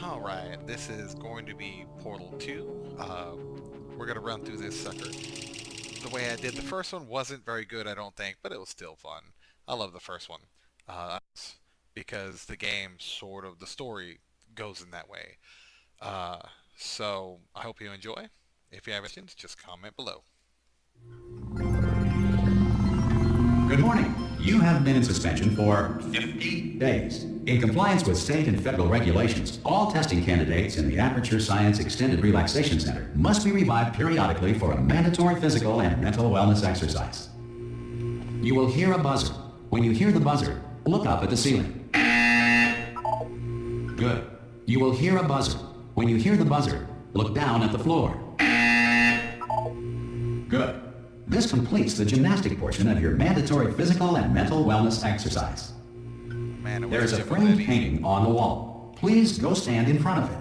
Alright, this is going to be Portal 2. We're gonna run through this sucker. The way I did the first one wasn't very good, I don't think, but it was still fun. I love the first one. Because the game the story goes in that way. So I hope you enjoy. If you have questions, just comment below. Good morning. You have been in suspension for 50 days. In compliance with state and federal regulations, all testing candidates in the Aperture Science Extended Relaxation Center must be revived periodically for a mandatory physical and mental wellness exercise. You will hear a buzzer. When you hear the buzzer, look up at the ceiling. Good. You will hear a buzzer. When you hear the buzzer, look down at the floor. Good. This completes the gymnastic portion of your mandatory physical and mental wellness exercise. There is a framed painting on the wall. Please go stand in front of it.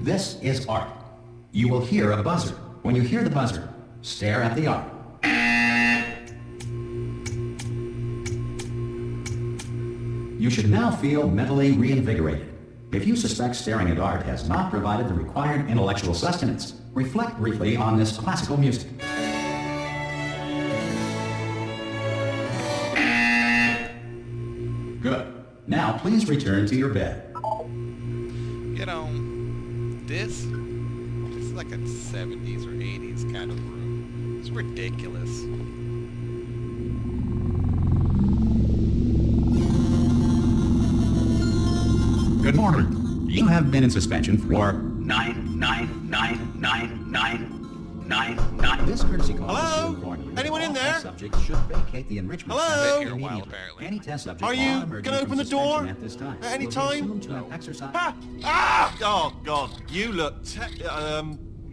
This is art. You will hear a buzzer. When you hear the buzzer, stare at the art. You should now feel mentally reinvigorated. If you suspect staring at art has not provided the required intellectual sustenance, reflect briefly on this classical music. Good. Now please return to your bed. You know, this is like a 70s or 80s kind of room. It's ridiculous. Good morning. You have been in suspension for 9999999. This courtesy call is to inform you that Anyone in all there? test subjects should vacate the enrichment Hello? center Been here a while, immediately. apparently. Any test subject Are you on emerging gonna open from the door suspension at this time at any will be time? assumed to have exercised. Ha! Ah! Oh God, you look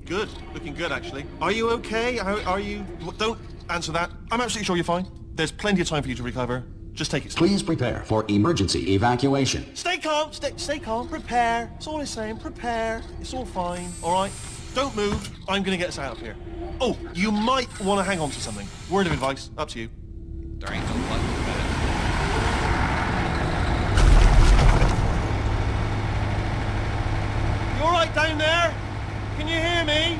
good. Looking good, actually. Are you okay? Are you? Don't answer that. I'm absolutely sure you're fine. There's plenty of time for you to recover. Just take it slow. Please prepare for emergency evacuation. Stay calm. Stay calm. Prepare. That's all I'm saying. Prepare. It's all fine. All right. Don't move. I'm gonna get us out of here. Oh, you might want to hang on to something. Word of advice. Up to you. There ain't no luck with that. You all right down there? Can you hear me?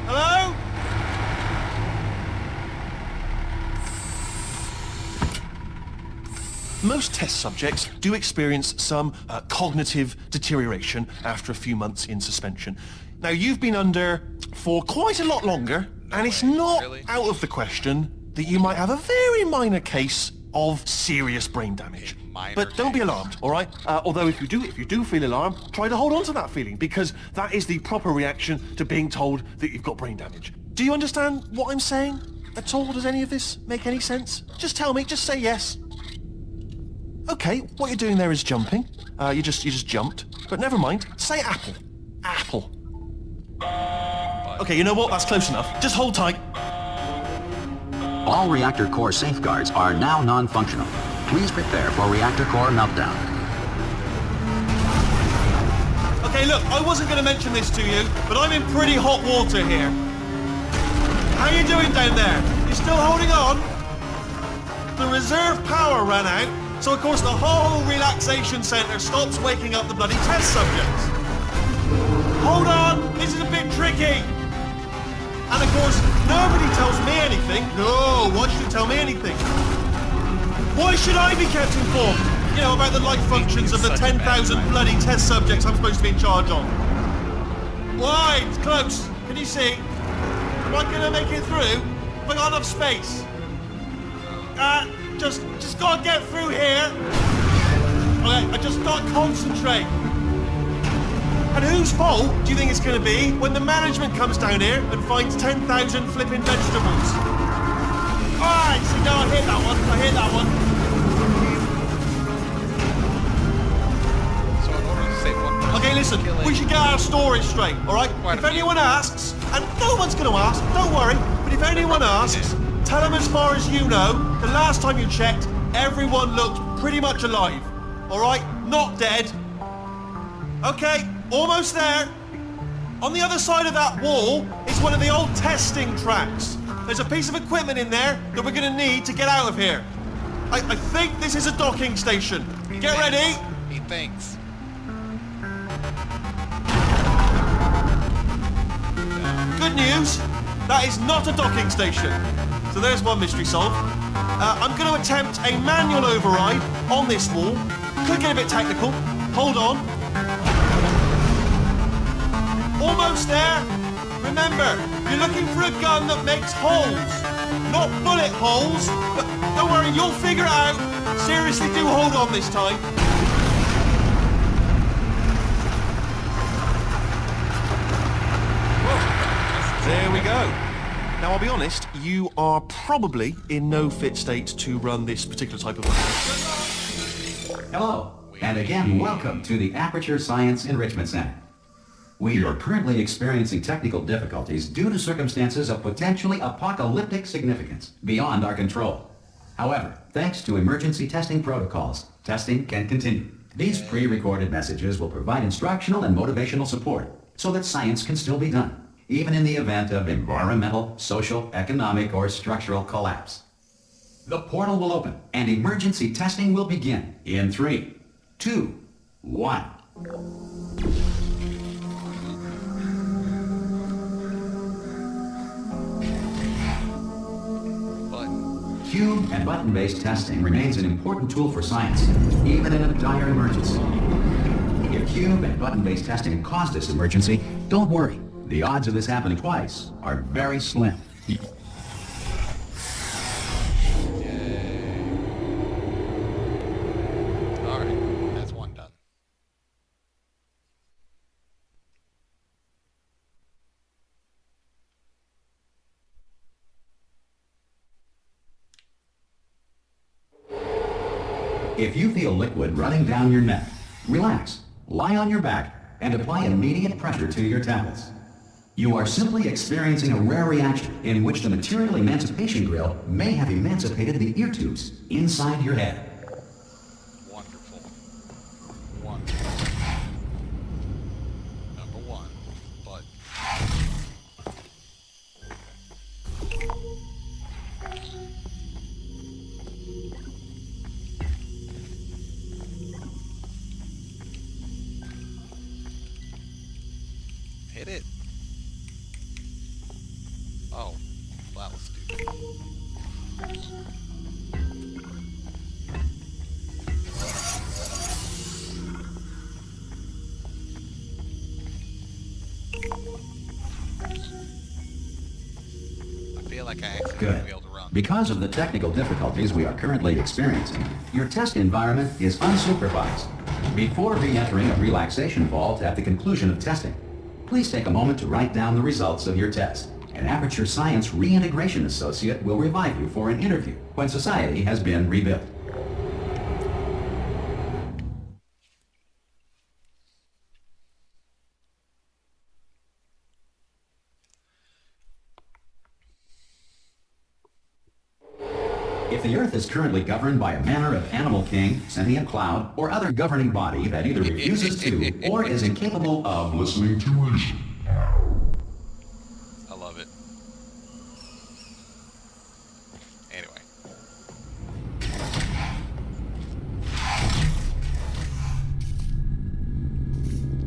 Hello? Most test subjects do experience some cognitive deterioration after a few months in suspension. Now, you've been under for quite a lot longer, and it's not really? out of the question that you might have a very minor case of serious brain damage. Minor But don't be case. alarmed, all right? Although if you do feel alarmed, try to hold on to that feeling, because that is the proper reaction to being told that you've got brain damage. Do you understand what I'm saying at all? Does any of this make any sense? Just tell me, just say yes. Okay, what you're doing there is jumping. You just jumped. But never mind. Say apple. Apple. Okay, you know what? That's close enough. Just hold tight. All reactor core safeguards are now non-functional. Please prepare for reactor core meltdown. Okay, look, I wasn't going to mention this to you, but I'm in pretty hot water here. How you doing down there? You still holding on? The reserve power ran out. So of course the whole relaxation centre stops waking up the bloody test subjects. Hold on, this is a bit tricky. And of course, nobody tells me anything. No, why should you tell me anything? Why should I be kept informed? You know, about the life functions of the 10,000 bloody test subjects I'm supposed to be in charge of. Why? It's close. Can you see? Am I gonna make it through? Have I got enough space? Just gotta get through here. Okay, I just gotta concentrate. And whose fault do you think it's gonna be when the management comes down here and finds 10,000 flipping vegetables? Alright, see, no, I hit that one. So in order to save one person Okay, listen, from killing, we should get our story straight, alright? Quite a If few. anyone asks, and no one's gonna ask, don't worry, but if anyone probably asks, tell them as far as you know, the last time you checked, everyone looked pretty much alive. Alright? Not dead. Okay, almost there. On the other side of that wall is one of the old testing tracks. There's a piece of equipment in there that we're going to need to get out of here. I think this is a docking station. Get ready. He thinks. Good news, that is not a docking station. So there's one mystery solved. I'm going to attempt a manual override on this wall. Could get a bit technical. Hold on. Almost there. Remember, you're looking for a gun that makes holes. Not bullet holes. But don't worry, you'll figure it out. Seriously, do hold on this time. There we go. Now, I'll be honest, you are probably in no fit state to run this particular type of weapon. Hello, and again, welcome to the Aperture Science Enrichment Center. We are currently experiencing technical difficulties due to circumstances of potentially apocalyptic significance beyond our control. However, thanks to emergency testing protocols, testing can continue. These pre-recorded messages will provide instructional and motivational support so that science can still be done, even in the event of environmental, social, economic, or structural collapse. The portal will open, and emergency testing will begin in 3, 2, 1. Cube and button-based testing remains an important tool for science, even in a dire emergency. If cube and button-based testing caused this emergency, don't worry. The odds of this happening twice are very slim. Yay. Alright, that's one done. If you feel liquid running down your neck, relax, lie on your back, and apply immediate pressure to your temples. You are simply experiencing a rare reaction in which the material emancipation grill may have emancipated the ear tubes inside your head. Wonderful. Wonderful. Number one, but... Hit it. Oh, that was stupid. I feel like I actually Good. might be able to run. Because of the technical difficulties we are currently experiencing, your test environment is unsupervised. Before re-entering a relaxation vault at the conclusion of testing, please take a moment to write down the results of your test. An Aperture Science Reintegration Associate will revive you for an interview when society has been rebuilt. If the Earth is currently governed by a manner of animal king, sentient cloud, or other governing body that either refuses to or is incapable of listening to reason. I love it. Anyway.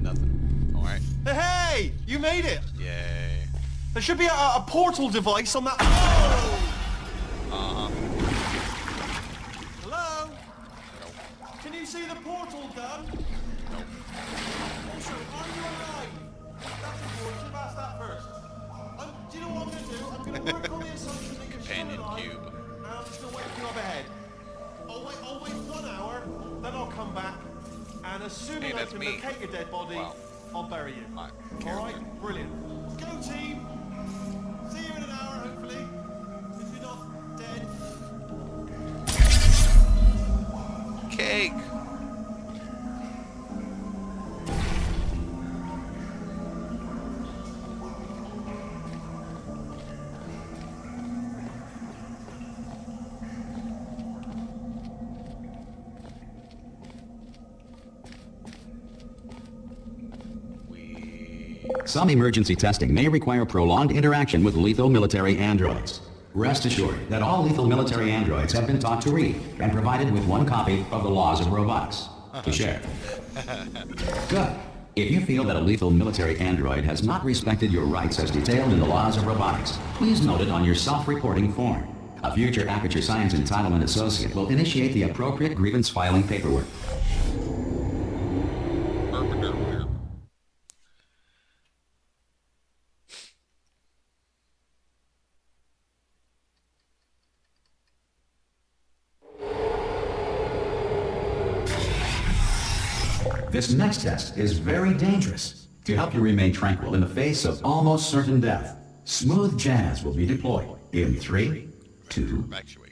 Nothing. Alright. Hey! You made it! Yay. There should be a portal device on that... Oh! Hello? Nope. Can you see the portal gun? Nope. Also, are you alive? That's important. Should have asked that first. Do you know what I'm going to do? I'm going to work on the assumption that you're still Companion alive, cube. and I'm just going to wait for you up ahead. I'll wait 1 hour, then I'll come back, and assuming Hey, I that's can me. locate your dead body, Wow. I'll bury you. My Alright? Brilliant. Go team! See you in an hour, hopefully. If you're not dead. Cake! Some emergency testing may require prolonged interaction with lethal military androids. Rest assured that all lethal military androids have been taught to read and provided with one copy of the Laws of Robotics to share. Good. If you feel that a lethal military android has not respected your rights as detailed in the laws of robotics, please note it on your self-reporting form. A future Aperture Science Entitlement Associate will initiate the appropriate grievance filing paperwork. This next test is very dangerous. To help you remain tranquil in the face of almost certain death, smooth jazz will be deployed in 3, 2,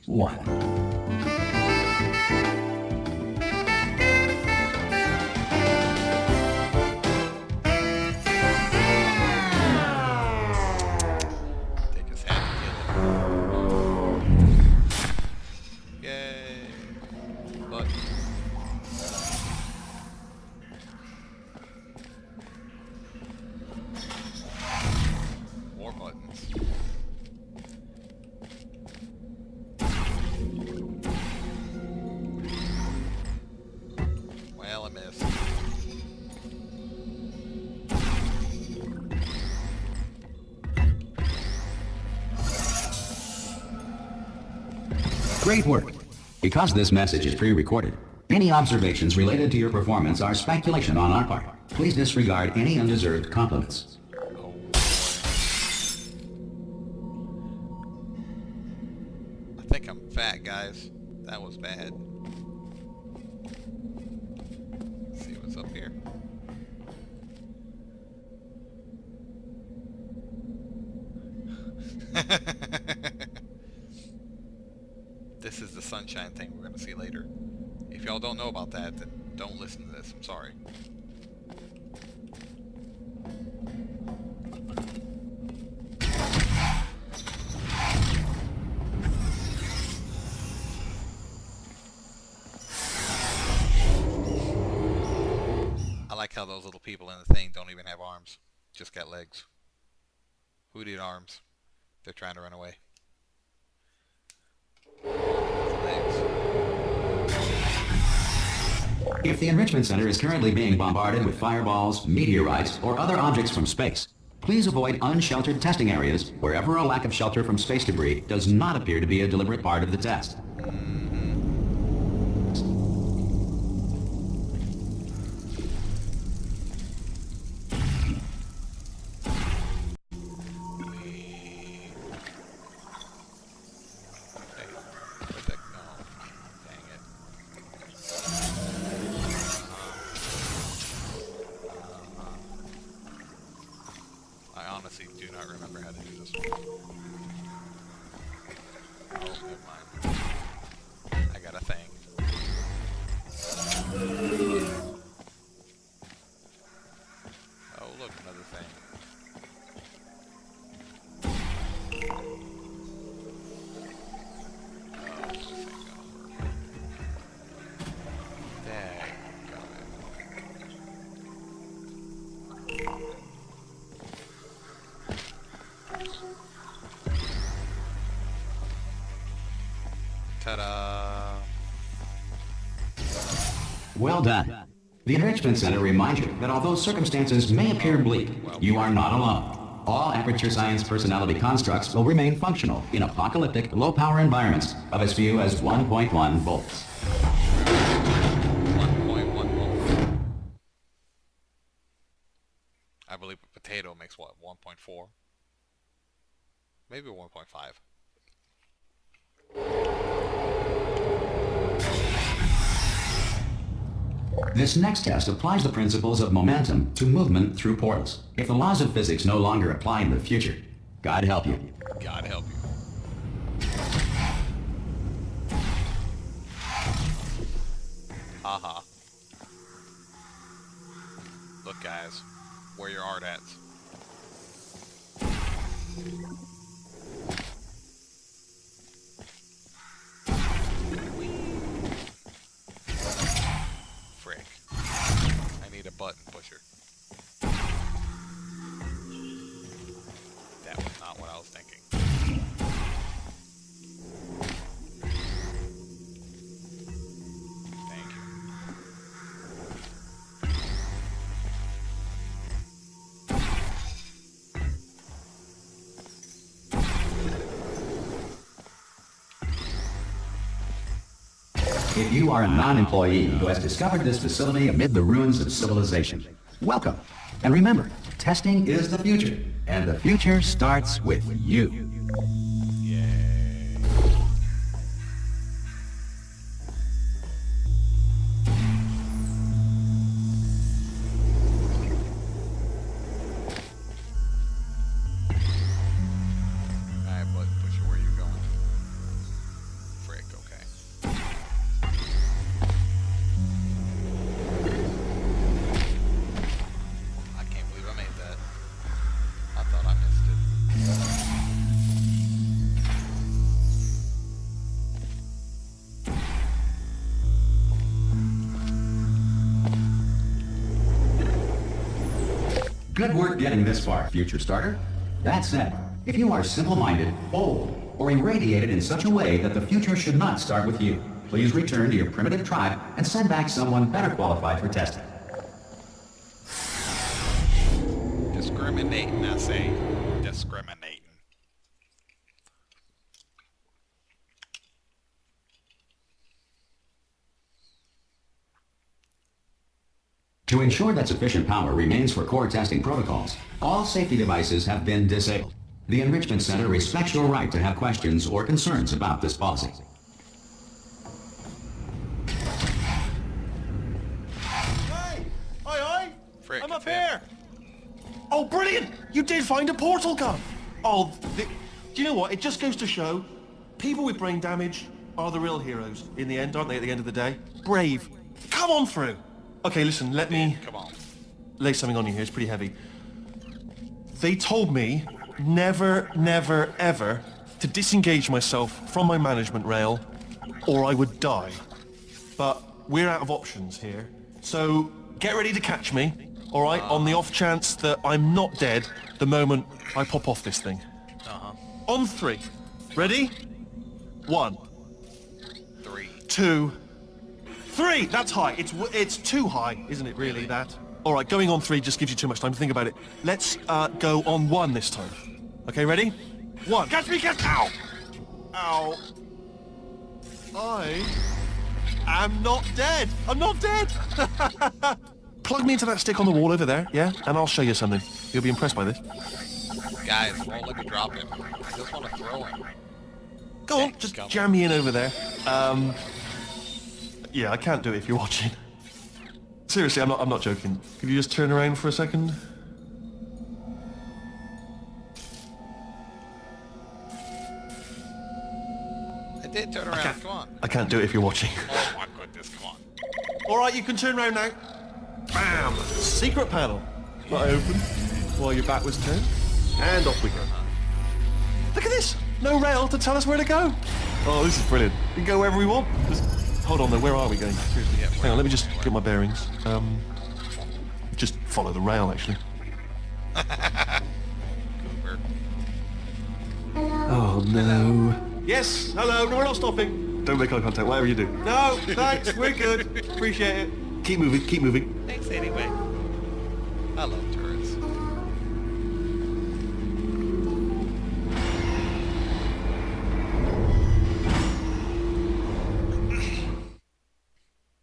1. Take his hat and kill him. Yay! But more buttons. Well, I missed. Great work. Because this message is pre-recorded, any observations related to your performance are speculation on our part. Please disregard any undeserved compliments. Oh, I think I'm fat, guys. That was bad. Let's see what's up here. This is the sunshine thing we're gonna see later. If y'all don't know about that, then don't listen to this. I'm sorry. I like how those little people in the thing don't even have arms. Just got legs. Who need arms? They're trying to run away. Legs. If the Enrichment Center is currently being bombarded with fireballs, meteorites, or other objects from space, please avoid unsheltered testing areas wherever a lack of shelter from space debris does not appear to be a deliberate part of the test. I honestly do not remember how to do this one. Oh, never mind. I got a thing. Oh, look, another thing. Oh, this ain't gonna work. Dadgummit. Ta-da! Well done. The Enrichment Center reminds you that although circumstances may appear bleak, you are not alone. All Aperture Science personality constructs will remain functional in apocalyptic, low-power environments of as few as 1.1 volts. 1.1 volts. I believe a potato makes what, 1.4? Maybe 1.5. This next test applies the principles of momentum to movement through portals. If the laws of physics no longer apply in the future, God help you. God help you. Haha. Look, guys, where your art at? Frick. I need a button pusher. That was not what I was thinking. Thank you. if you are a non-employee who has discovered this facility amid the ruins of civilization, welcome. And remember, testing is the future, and the future starts with you. Alright, but Pusher, where you going? Frick, okay. I can't believe I made that. I thought I missed it. Good work getting this far, future starter. That said, if you are simple-minded, bold, or irradiated in such a way that the future should not start with you, please return to your primitive tribe and send back someone better qualified for testing. Discriminating, I say. Discriminating. To ensure that sufficient power remains for core testing protocols, all safety devices have been disabled. The Enrichment Center respects your right to have questions or concerns about this policy. Hey! Aye, Frick, I'm it's up him. here! Oh, brilliant! You did find a portal gun! Oh, do you know what? It just goes to show, people with brain damage are the real heroes in the end, aren't they, at the end of the day? Brave. Come on through! Okay, listen, let me Come on. lay something on you here. It's pretty heavy. They told me never, never, ever to disengage myself from my management rail or I would die. But we're out of options here. So get ready to catch me, all right, on the off chance that I'm not dead the moment I pop off this thing. On 3. Ready? 1, 3. 2, 3! That's high. It's too high, isn't it, really, that? All right, going on 3 just gives you too much time to think about it. Let's go on 1 this time. Okay, ready? 1. Catch me, catch... Ow! Ow. I am not dead. I'm not dead. Plug me into that stick on the wall over there, yeah? And I'll show you something. You'll be impressed by this. Guys, won't let me drop him. I just want to throw him. Go on, just jam me in over there. Yeah, I can't do it if you're watching. Seriously, I'm not joking. Could you just turn around for a second? I did turn around. Come on. I can't do it if you're watching. Oh my goodness, come on. All right, you can turn around now. Bam! Secret panel. That I opened while your back was turned. And off we go. Look at this! No rail to tell us where to go. Oh, this is brilliant. We can go wherever we want. Hold on though, where are we going? Seriously. Yeah, Hang on, let me just get my bearings. Just follow the rail, actually. Cooper. Oh no. Yes, hello, no, we're not stopping. Don't make eye contact, whatever you do. No, thanks, we're good. Appreciate it. Keep moving, keep moving. Thanks anyway. I love turrets.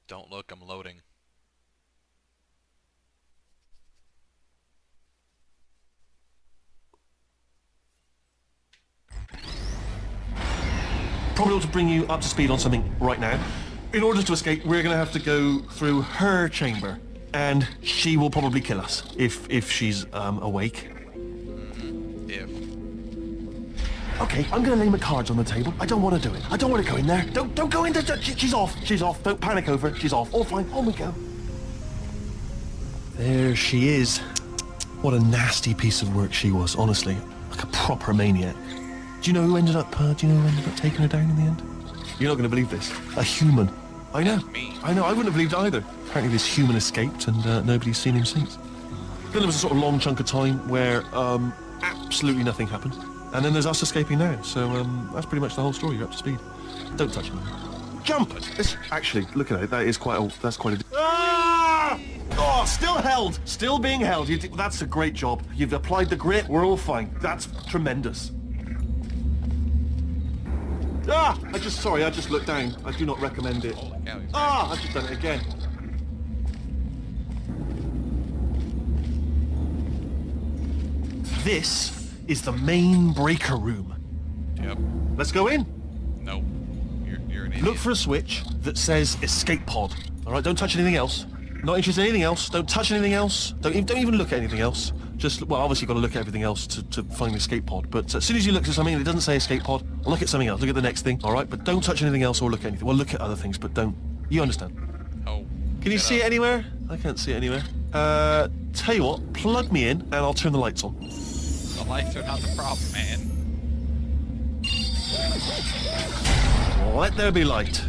Don't look, I'm loading. Probably ought to bring you up to speed on something right now. In order to escape, we're going to have to go through her chamber. And she will probably kill us, if she's awake. If. Okay, I'm going to lay my cards on the table. I don't want to do it. I don't want to go in there. Don't go in there. She's off. She's off. Don't panic over it. She's off. All fine. On we go. There she is. What a nasty piece of work she was, honestly. Like a proper maniac. Do you know who ended up taking her down in the end? You're not going to believe this. A human. I know. Me. I know. I wouldn't have believed either. Apparently this human escaped and nobody's seen him since. Then there was a sort of long chunk of time where absolutely nothing happened. And then there's us escaping now. So that's pretty much the whole story. You're up to speed. Don't touch me. Jump! Actually, look at it. That's quite a... Ah! Oh, still held. Still being held. That's a great job. You've applied the grit. We're all fine. That's tremendous. I just looked down. I do not recommend it. Holy cow, he's I've just done it again. This is the main breaker room. Yep. Let's go in. Nope. You're an idiot. Look for a switch that says escape pod. All right, don't touch anything else. Not interested in anything else. Don't touch anything else. Don't even look at anything else. Just, well, obviously you've got to look at everything else to find the escape pod. But as soon as you look at something and it doesn't say escape pod, look at something else. Look at the next thing, all right? But don't touch anything else or look at anything. Well, look at other things, but don't. You understand? Oh. Can you see it anywhere? I can't see it anywhere. Tell you what, plug me in and I'll turn the lights on. The lights are not the problem, man. Let there be light.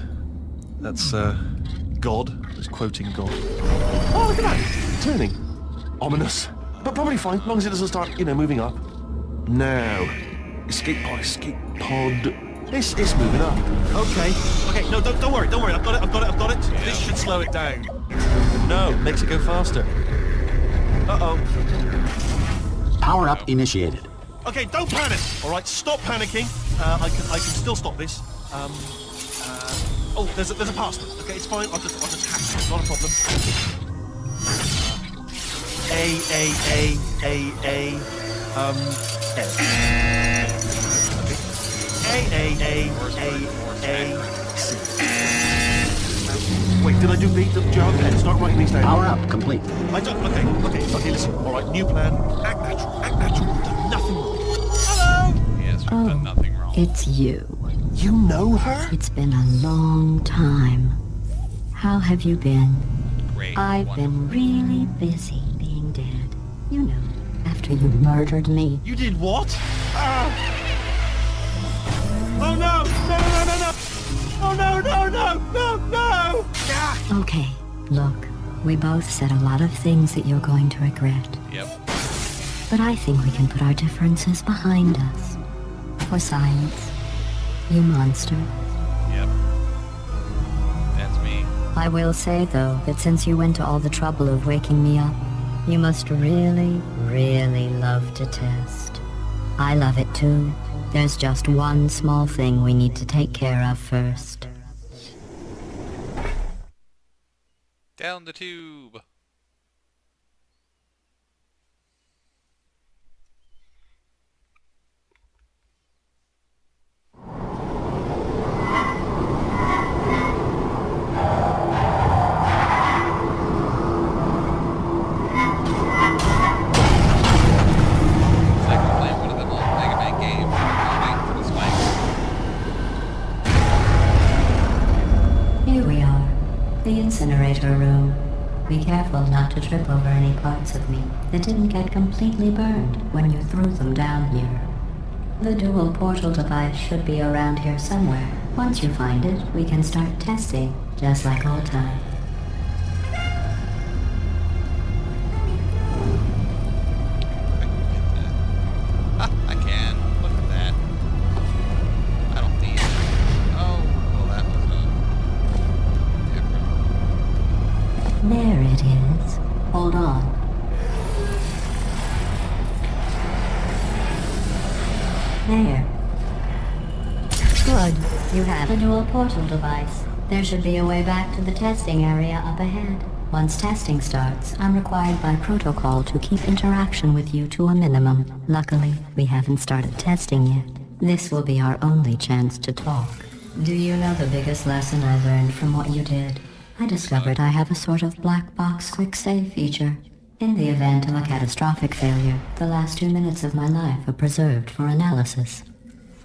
That's, God. It's quoting God. Oh, look at that! Turning. Ominous. But probably fine, as long as it doesn't start, moving up. Now. Escape pod. It's moving up. Okay, no, don't worry. I've got it. Yeah. This should slow it down. No, makes it go faster. Uh-oh. Power up initiated. Okay, don't panic. All right, stop panicking. I can still stop this. Oh, there's a password. Okay, it's fine. I'll just hack it. Not a problem. A N. Okay. A C. Wait, did I do B? Do you have a pen? Start writing these down. Power up complete. I don't. Okay. Listen. All right, new plan. Act natural. We've done nothing wrong. Hello. Yes, we've done nothing wrong. It's you. You know her? It's been a long time. How have you been? Great. I've been Wonderful. really busy being dead. You know, after you murdered me. You did what? Oh no! Oh no! Okay, look, we both said a lot of things that you're going to regret. Yep. But I think we can put our differences behind us. For science. You monster. Yep. That's me. I will say, though, that since you went to all the trouble of waking me up, you must really, really love to test. I love it too. There's just one small thing we need to take care of first. Down the tube. It's like we're playing one of them old Mega Man games. Waiting for the spikes. Here we are. The incinerator room. Be careful not to trip over any parts of me that didn't get completely burned when you threw them down here. The dual portal device should be around here somewhere. Once you find it, we can start testing, just like old times. I can. Look at that. I don't need it. Oh, well that was different. There it is. Hold on. There. Good. You have a dual portal device. There should be a way back to the testing area up ahead. Once testing starts, I'm required by protocol to keep interaction with you to a minimum. Luckily, we haven't started testing yet. This will be our only chance to talk. Do you know the biggest lesson I learned from what you did? I discovered I have a sort of black box quick save feature. In the event of a catastrophic failure, the last 2 minutes of my life are preserved for analysis.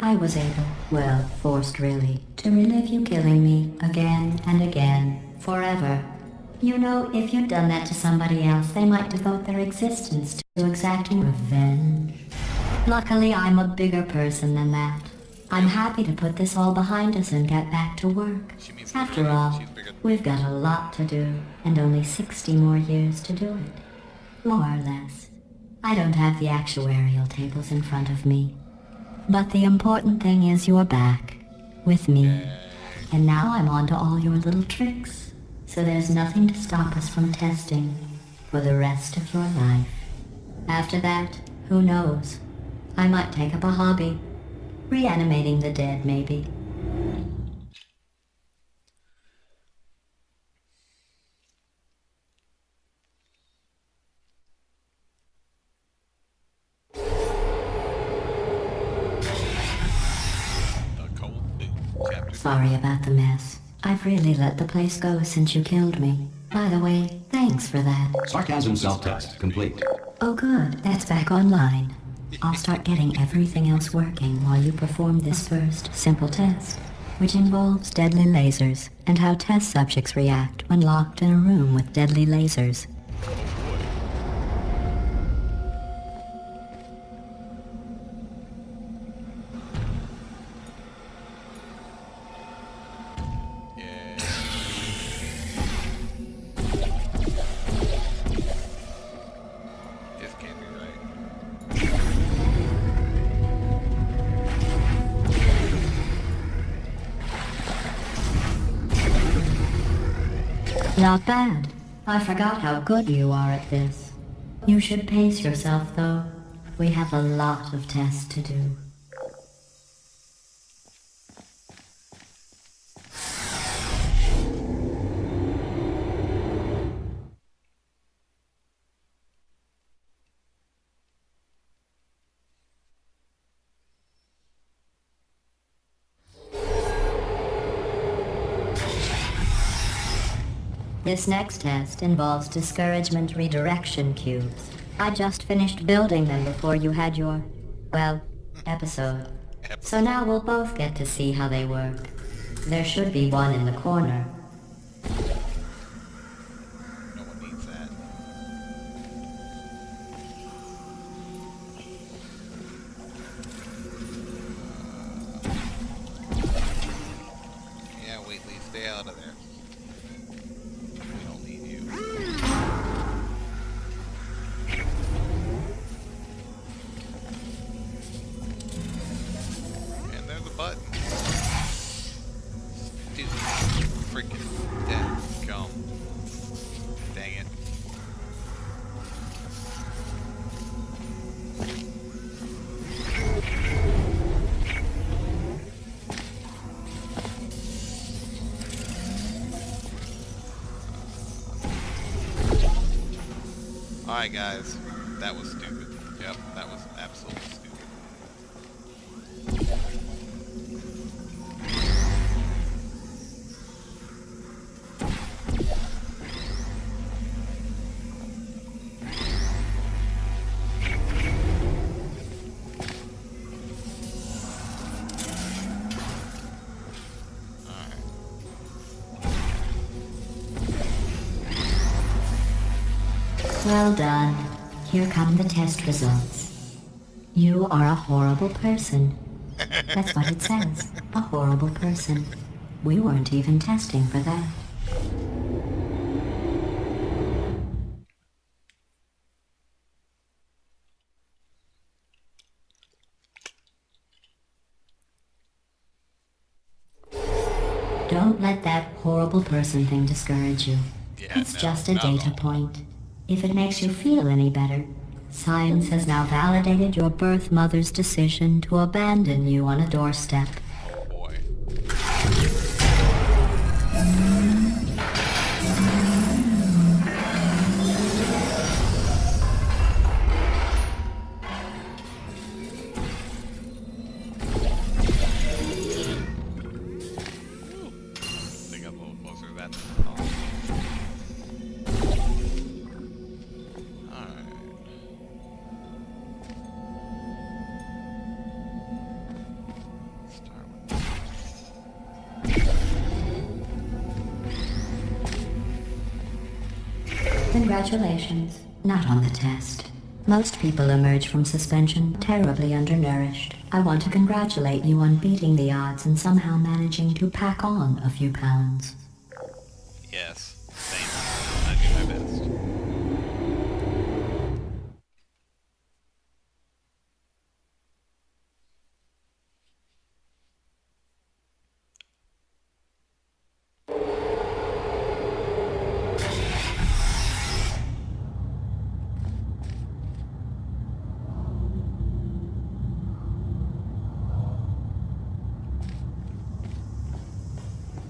I was able, well, forced really, to relive you killing me again and again, forever. You know, if you'd done that to somebody else, they might devote their existence to exacting revenge. Luckily, I'm a bigger person than that. I'm happy to put this all behind us and get back to work. She means After bigger. all, She's bigger. we've got a lot to do, and only 60 more years to do it. More or less. I don't have the actuarial tables in front of me. But the important thing is you're back, with me. And now I'm on to all your little tricks. So there's nothing to stop us from testing for the rest of your life. After that, who knows? I might take up a hobby. Reanimating the dead, maybe. Sorry about the mess. I've really let the place go since you killed me. By the way, thanks for that. Sarcasm self-test complete. Oh good, that's back online. I'll start getting everything else working while you perform this first simple test, which involves deadly lasers and how test subjects react when locked in a room with deadly lasers. This can't be right. Not bad. I forgot how good you are at this. You should pace yourself, though. We have a lot of tests to do. This next test involves discouragement redirection cubes. I just finished building them before you had your, well, episode. So now we'll both get to see how they work. There should be one in the corner. No one needs that. Yeah, Waitley, stay out of there. We don't need you. And there's a button. Stupid freaking dead gum. Dang it. Alright guys, that was stupid. Yep, that was absolutely stupid. Well done. Here come the test results. You are a horrible person. That's what it says. A horrible person. We weren't even testing for that. Don't let that horrible person thing discourage you. Yeah, It's no, just a not at data all. point. If it makes you feel any better, science has now validated your birth mother's decision to abandon you on a doorstep. Oh boy. They got a little closer to that. Alright. Start with Congratulations. Not on the test. Most people emerge from suspension terribly undernourished. I want to congratulate you on beating the odds and somehow managing to pack on a few pounds. yes. Thanks. I do my best.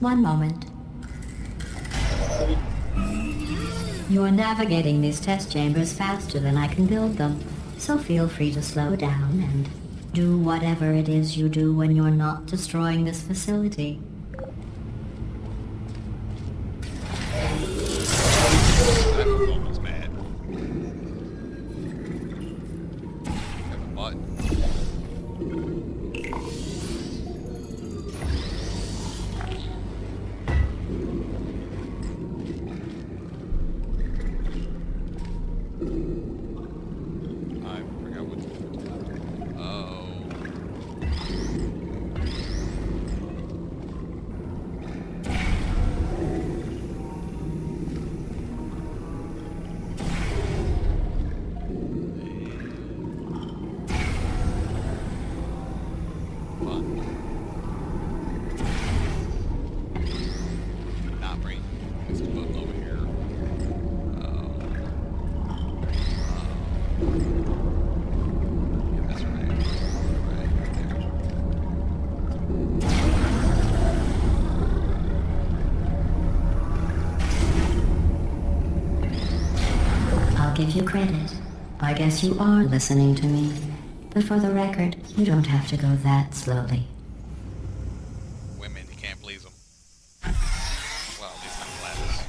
One moment. You're navigating these test chambers faster than I can build them, so feel free to slow down and do whatever it is you do when you're not destroying this facility. I forgot what. Oh. Fun. Not bring this book over here. Oh. Yeah, that's right. Right there. I'll give you credit. I guess you are listening to me. But for the record, you don't have to go that slowly. Women, you can't please them. Well, at least not Gladys.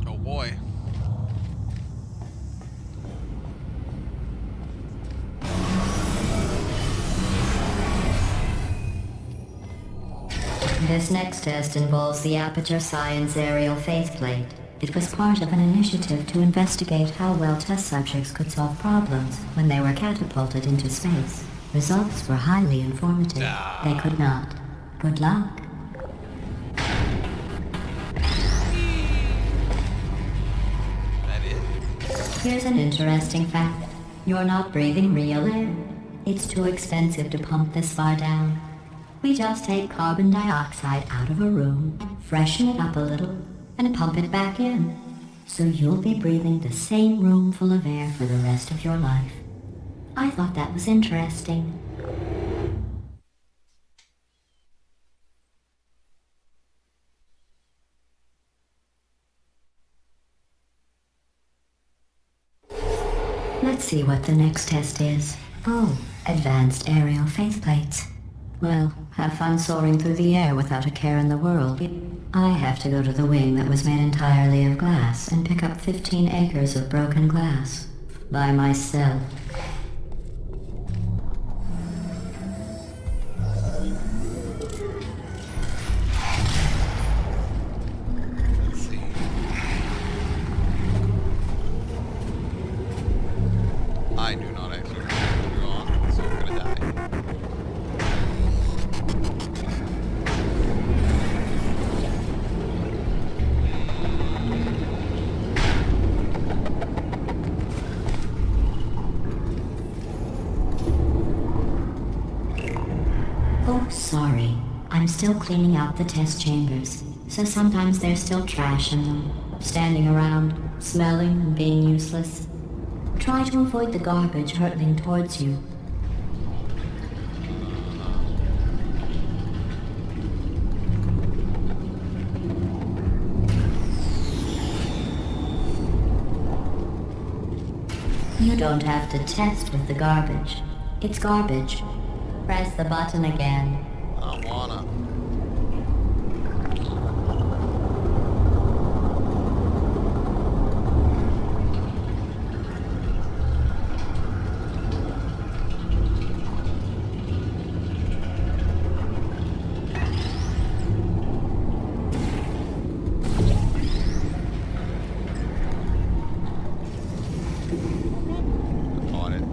Oh boy. This next test involves the Aperture Science aerial faceplate. It was part of an initiative to investigate how well test subjects could solve problems when they were catapulted into space. Results were highly informative. They could not. Good luck. That it? Here's an interesting fact. You're not breathing real air. It's too expensive to pump this far down. We just take carbon dioxide out of a room, freshen it up a little, and pump it back in. So you'll be breathing the same room full of air for the rest of your life. I thought that was interesting. Let's see what the next test is. Oh, advanced aerial faceplates. Well, have fun soaring through the air without a care in the world. I have to go to the wing that was made entirely of glass and pick up 15 acres of broken glass. By myself. Let's see. I do not actually know what you're on, so I'm gonna die. Oh, sorry. I'm still cleaning out the test chambers, so sometimes there's still trash in them, standing around, smelling and being useless. Try to avoid the garbage hurtling towards you. You don't have to test with the garbage. It's garbage. Press the button again. I don't wanna. On it.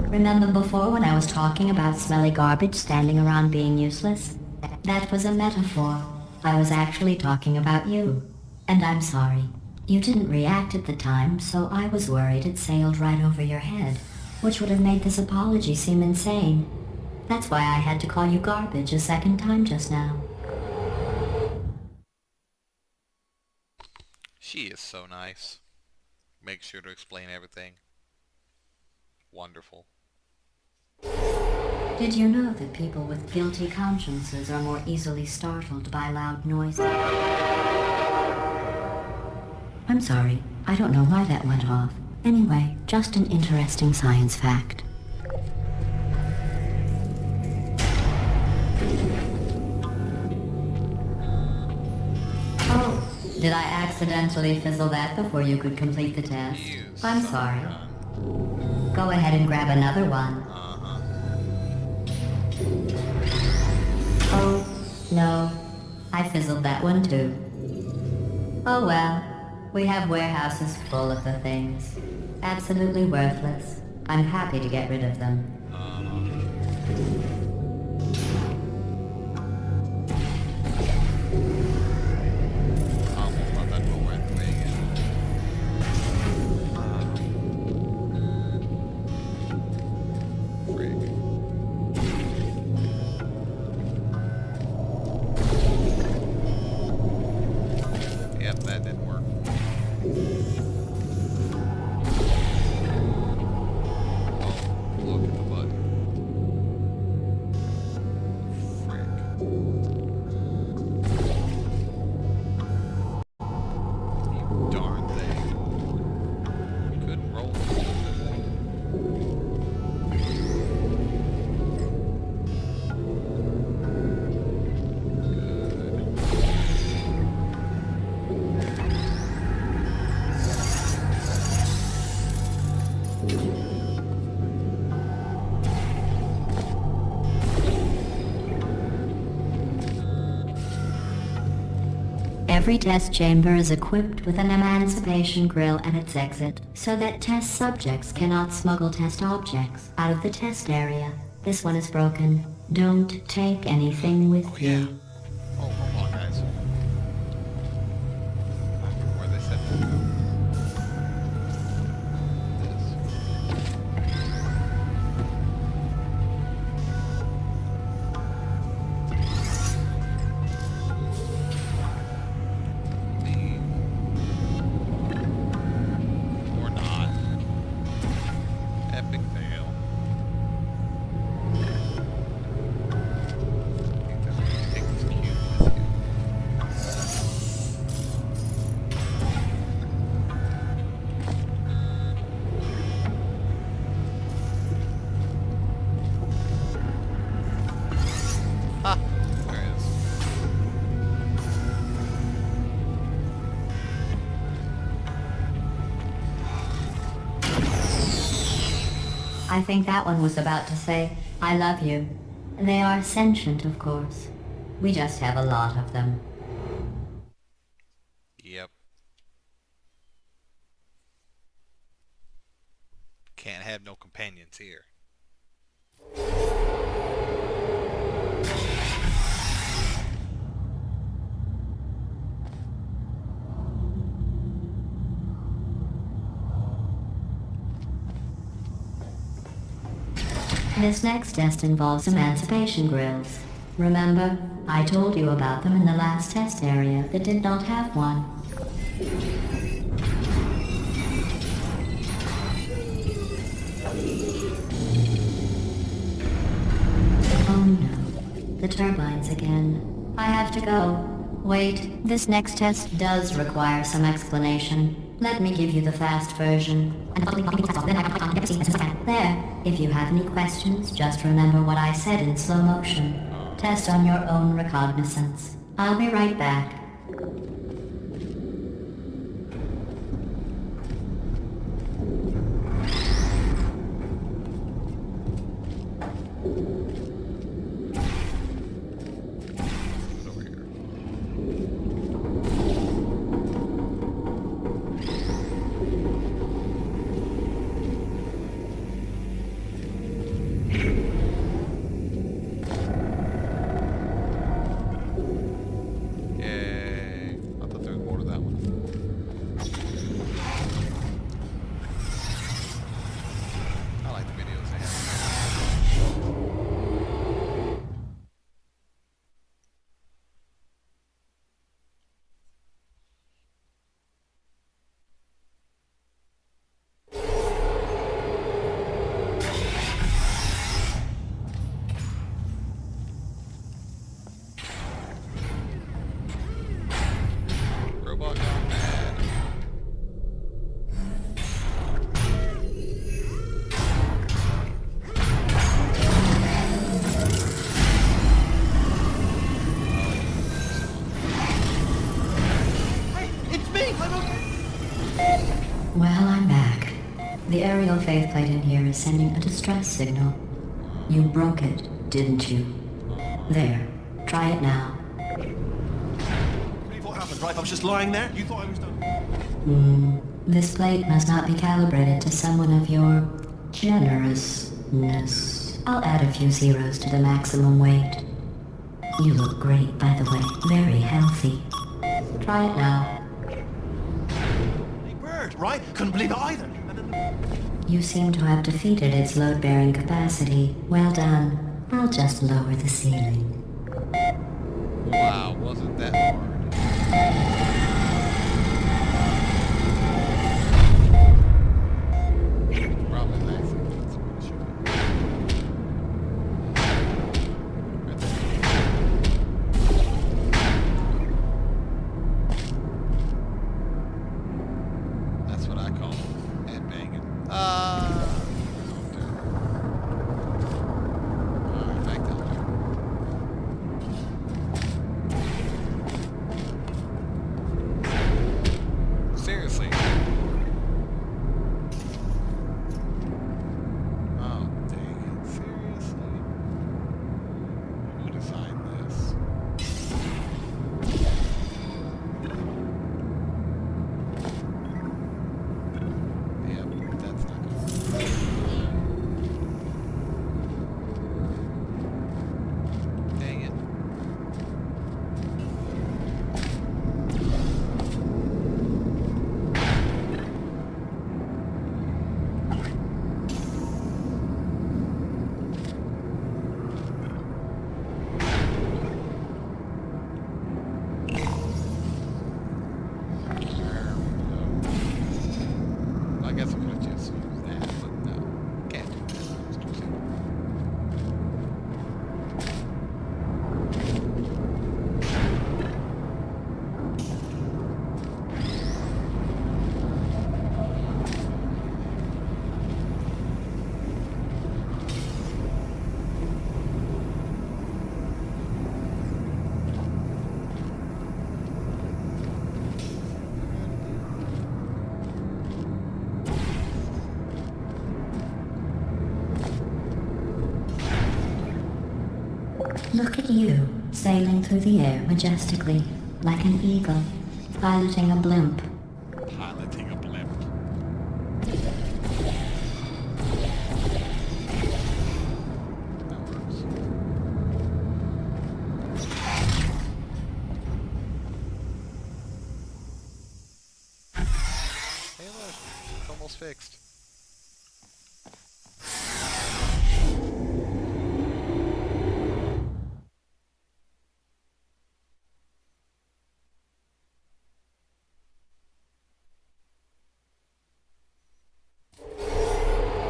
Remember before when I was talking about smelly garbage standing around being useless? That was a metaphor. I was actually talking about you. And I'm sorry. You didn't react at the time, so I was worried it sailed right over your head, which would have made this apology seem insane. That's why I had to call you garbage a second time just now. She is so nice. Make sure to explain everything. Wonderful. Did you know that people with guilty consciences are more easily startled by loud noises? I'm sorry. I don't know why that went off. Anyway, just an interesting science fact. Did I accidentally fizzle that before you could complete the test? You I'm son of a sorry. gun. Go ahead and grab another one. Uh-huh. Oh, no. I fizzled that one too. Oh well. We have warehouses full of the things. Absolutely worthless. I'm happy to get rid of them. I almost thought that door went away again. Frig. Yep, that didn't work. Oh, look at the button. Frick. You darn thing. Couldn't roll. Good. Every test chamber is equipped with an emancipation grill at its exit, so that test subjects cannot smuggle test objects out of the test area. This one is broken. Don't take anything with you. Oh, hold on, guys. Where they said to go. This. Leave. Or not. Epic fail. I think that's where you take this cube with you. Ha! There it is. I think that one was about to say, I love you. They are sentient, of course. We just have a lot of them. Yep. Can't have no companions here. This next test involves emancipation grills. Remember, I told you about them in the last test area that did not have one. Oh no, the turbines again. I have to go. Wait, this next test does require some explanation. Let me give you the fast version. There, if you have any questions, just remember what I said in slow motion. Test on your own recognizance. I'll be right back. Over here. Yeah. Well, I'm back. The aerial faceplate in here is sending a distress signal. You broke it, didn't you? There. Try it now. Believe what happened, right? I was just lying there. You thought I was done. This plate must not be calibrated to someone of your generousness. I'll add a few zeros to the maximum weight. You look great, by the way. Very healthy. Try it now. Hey, bird, right? Couldn't believe it either. And then You seem to have defeated its load-bearing capacity. Well done. I'll just lower the ceiling. Wow, wasn't that hard? Probably an accident. That's what it should be. Right there. That's what I call headbanging. Alright, back down there. Seriously. Oh, dang it. Seriously? Who designed this? Yep, that's not good. Dang it. I guess I could have just used that, but no. Can't do that. It's too simple. Look at you, sailing through the air majestically, like an eagle, piloting a blimp. Piloting a blimp. That works. Hey look, it's almost fixed.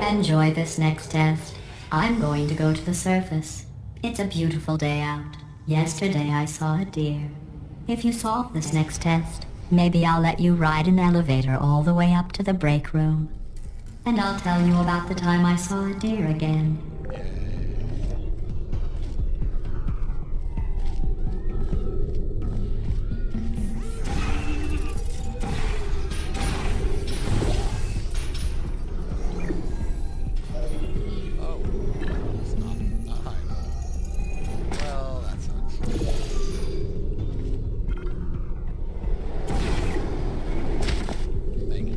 Enjoy this next test. I'm going to go to the surface. It's a beautiful day out. Yesterday I saw a deer. If you solve this next test, maybe I'll let you ride an elevator all the way up to the break room. And I'll tell you about the time I saw a deer again. Oh, it's not high enough. Well, that sucks. Thank you.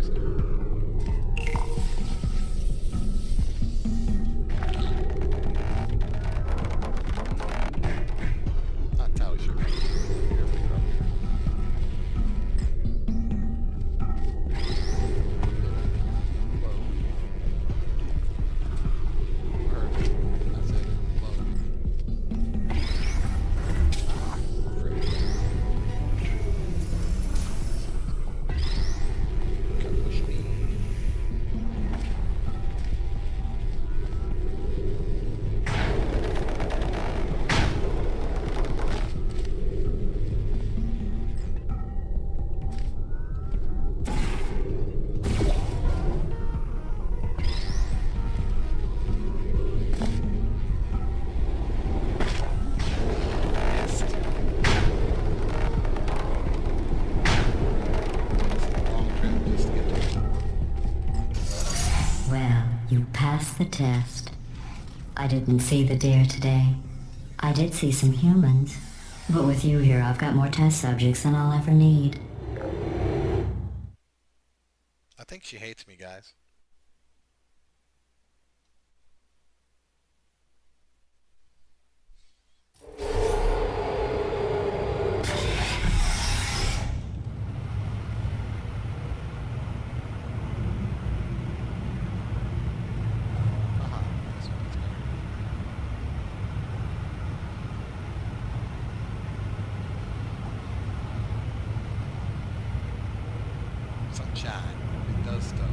seriously. Not entirely sure. Here we go. Whoa. Word. That's it. Whoa. Frick. Gotta push me. Missed. Long trip just to get there. Well, you passed the test. I didn't see the deer today. I did see some humans. But with you here, I've got more test subjects than I'll ever need. I think she hates me, guys. This one's better. Sunshine. It does stuff.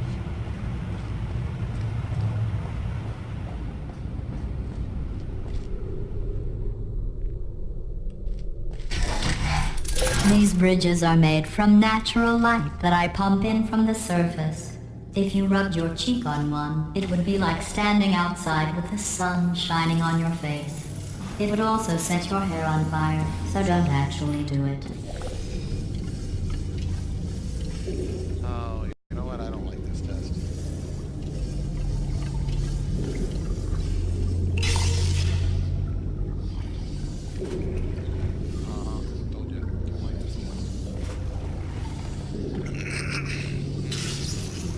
These bridges are made from natural light that I pump in from the surface. If you rubbed your cheek on one, it would be like standing outside with the sun shining on your face. It would also set your hair on fire, so don't actually do it. Oh, you know what? I don't like this test. Told you. Don't like this one.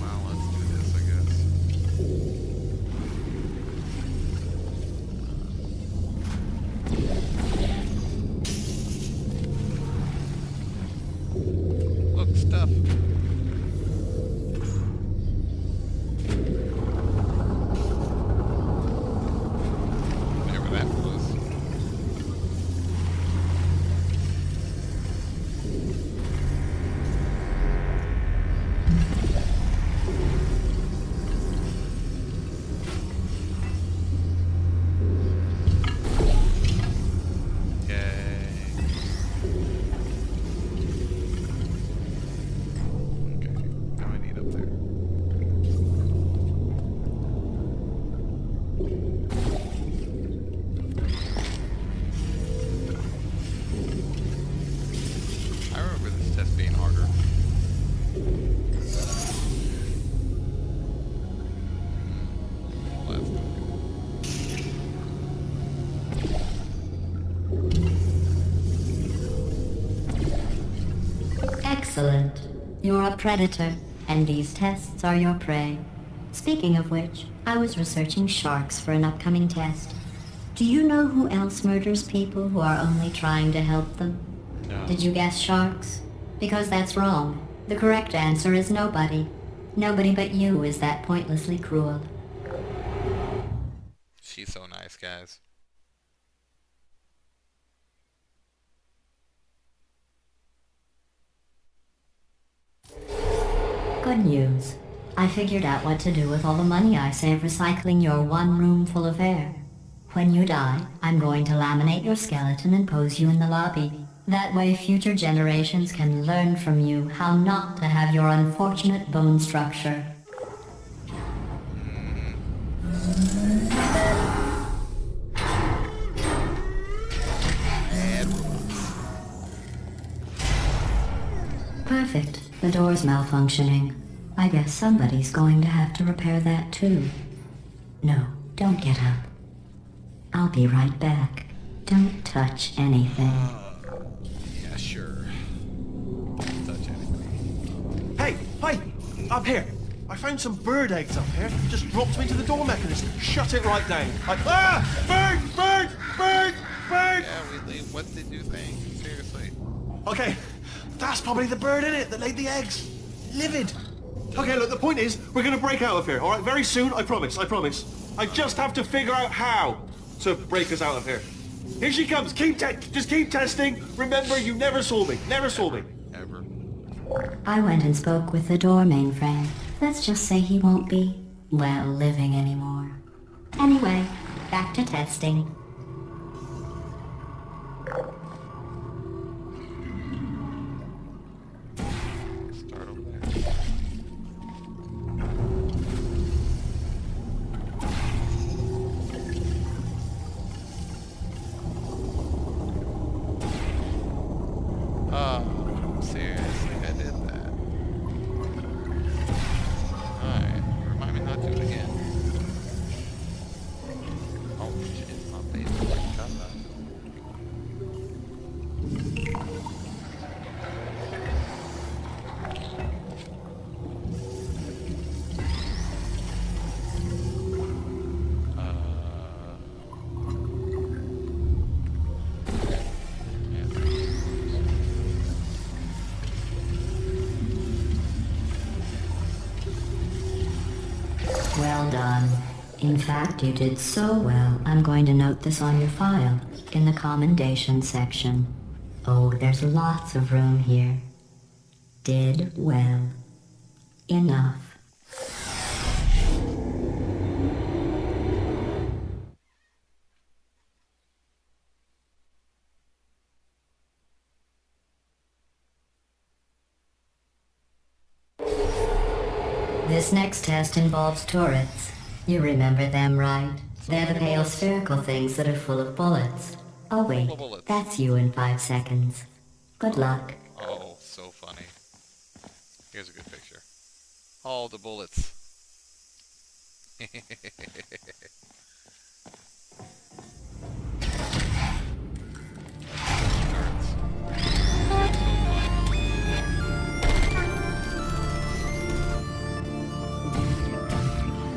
Well, let's do this, I guess. Look, stuff. Whatever that was. Yay. Okay, what do I need up there? I remember this test being harder. Left. Excellent. You're a predator, and these tests are your prey. Speaking of which, I was researching sharks for an upcoming test. Do you know who else murders people who are only trying to help them? No. Did you guess sharks? Because that's wrong. The correct answer is nobody. Nobody but you is that pointlessly cruel. She's so nice, guys. Good news. I figured out what to do with all the money I save recycling your one room full of air. When you die, I'm going to laminate your skeleton and pose you in the lobby. That way future generations can learn from you how not to have your unfortunate bone structure. Bad robots. Perfect. The door's malfunctioning. I guess somebody's going to have to repair that too. No, don't get up. I'll be right back. Don't touch anything. Yeah, sure. Don't touch anything. Hey, hey! Up here. I found some bird eggs up here. Just dropped them into the door mechanism. Shut it right down. Bird! Bird! Bird! Bird! Yeah, we leave. What did you think? Seriously. Okay, that's probably the bird in it that laid the eggs. Livid. Okay, look, the point is, we're gonna break out of here, alright? Very soon, I promise, I promise. I just have to figure out how to break us out of here. Here she comes. Just keep testing. Remember, you never saw me. Never saw me. Ever. I went and spoke with the door mainframe. Let's just say he won't be, well, living anymore. Anyway, back to testing. Start over there. Oh, seriously, I did that. Alright, remind me not to do it again. Oh shit, my face is like cut up. Well done. In fact, you did so well, I'm going to note this on your file, in the commendation section. Oh, there's lots of room here. Did well. Enough. This next test involves turrets. You remember them, right? They're the pale spherical things that are full of bullets. Oh wait, Full of bullets. that's you in 5 seconds. Good luck. Oh, so funny. Here's a good picture. All the bullets.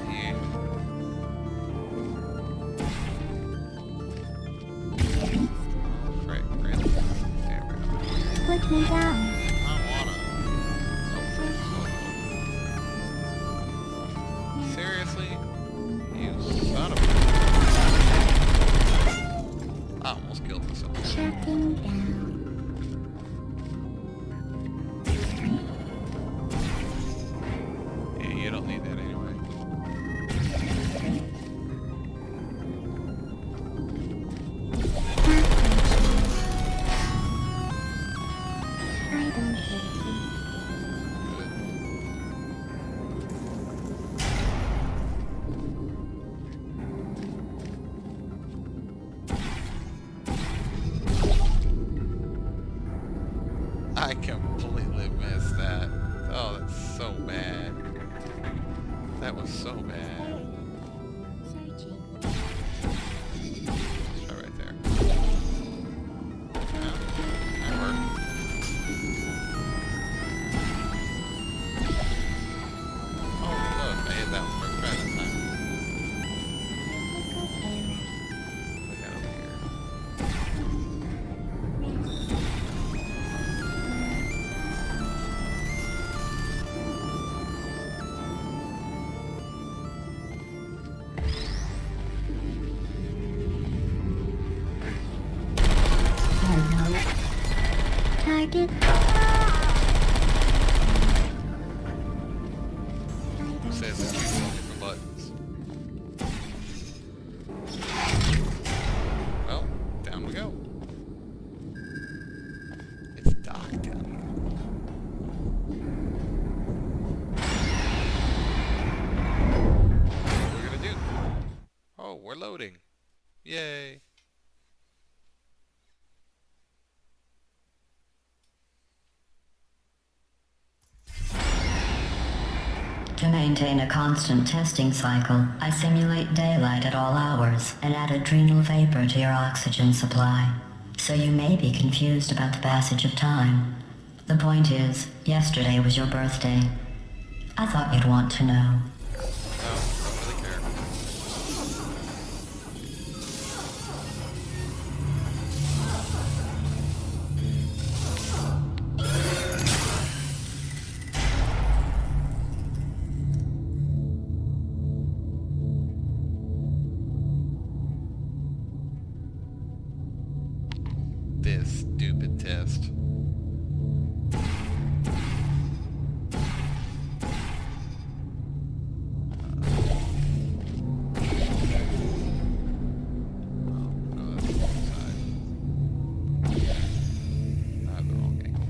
Yeah. Oh, frick, really? There we go. Put me down. I wanna. Oh, frick. Oh, seriously? You son of a... I almost killed myself. Shutting down. Yeah, you don't need that anyway. I don't hate you. I completely missed that. Oh, that's so bad. That was so bad. Searching. Let's try right there. Yeah, that worked. Oh, look, I hit that one first try this time. Look at over here. Hello. Target. Who says that you don't hit the buttons? Well, down we go. It's dark down here. What are we gonna do? Oh, we're loading. Yay. To maintain a constant testing cycle, I simulate daylight at all hours and add adrenal vapor to your oxygen supply. So you may be confused about the passage of time. The point is, yesterday was your birthday. I thought you'd want to know. No, don't really care. This stupid test. Oh, that's the wrong side. Not the wrong angle.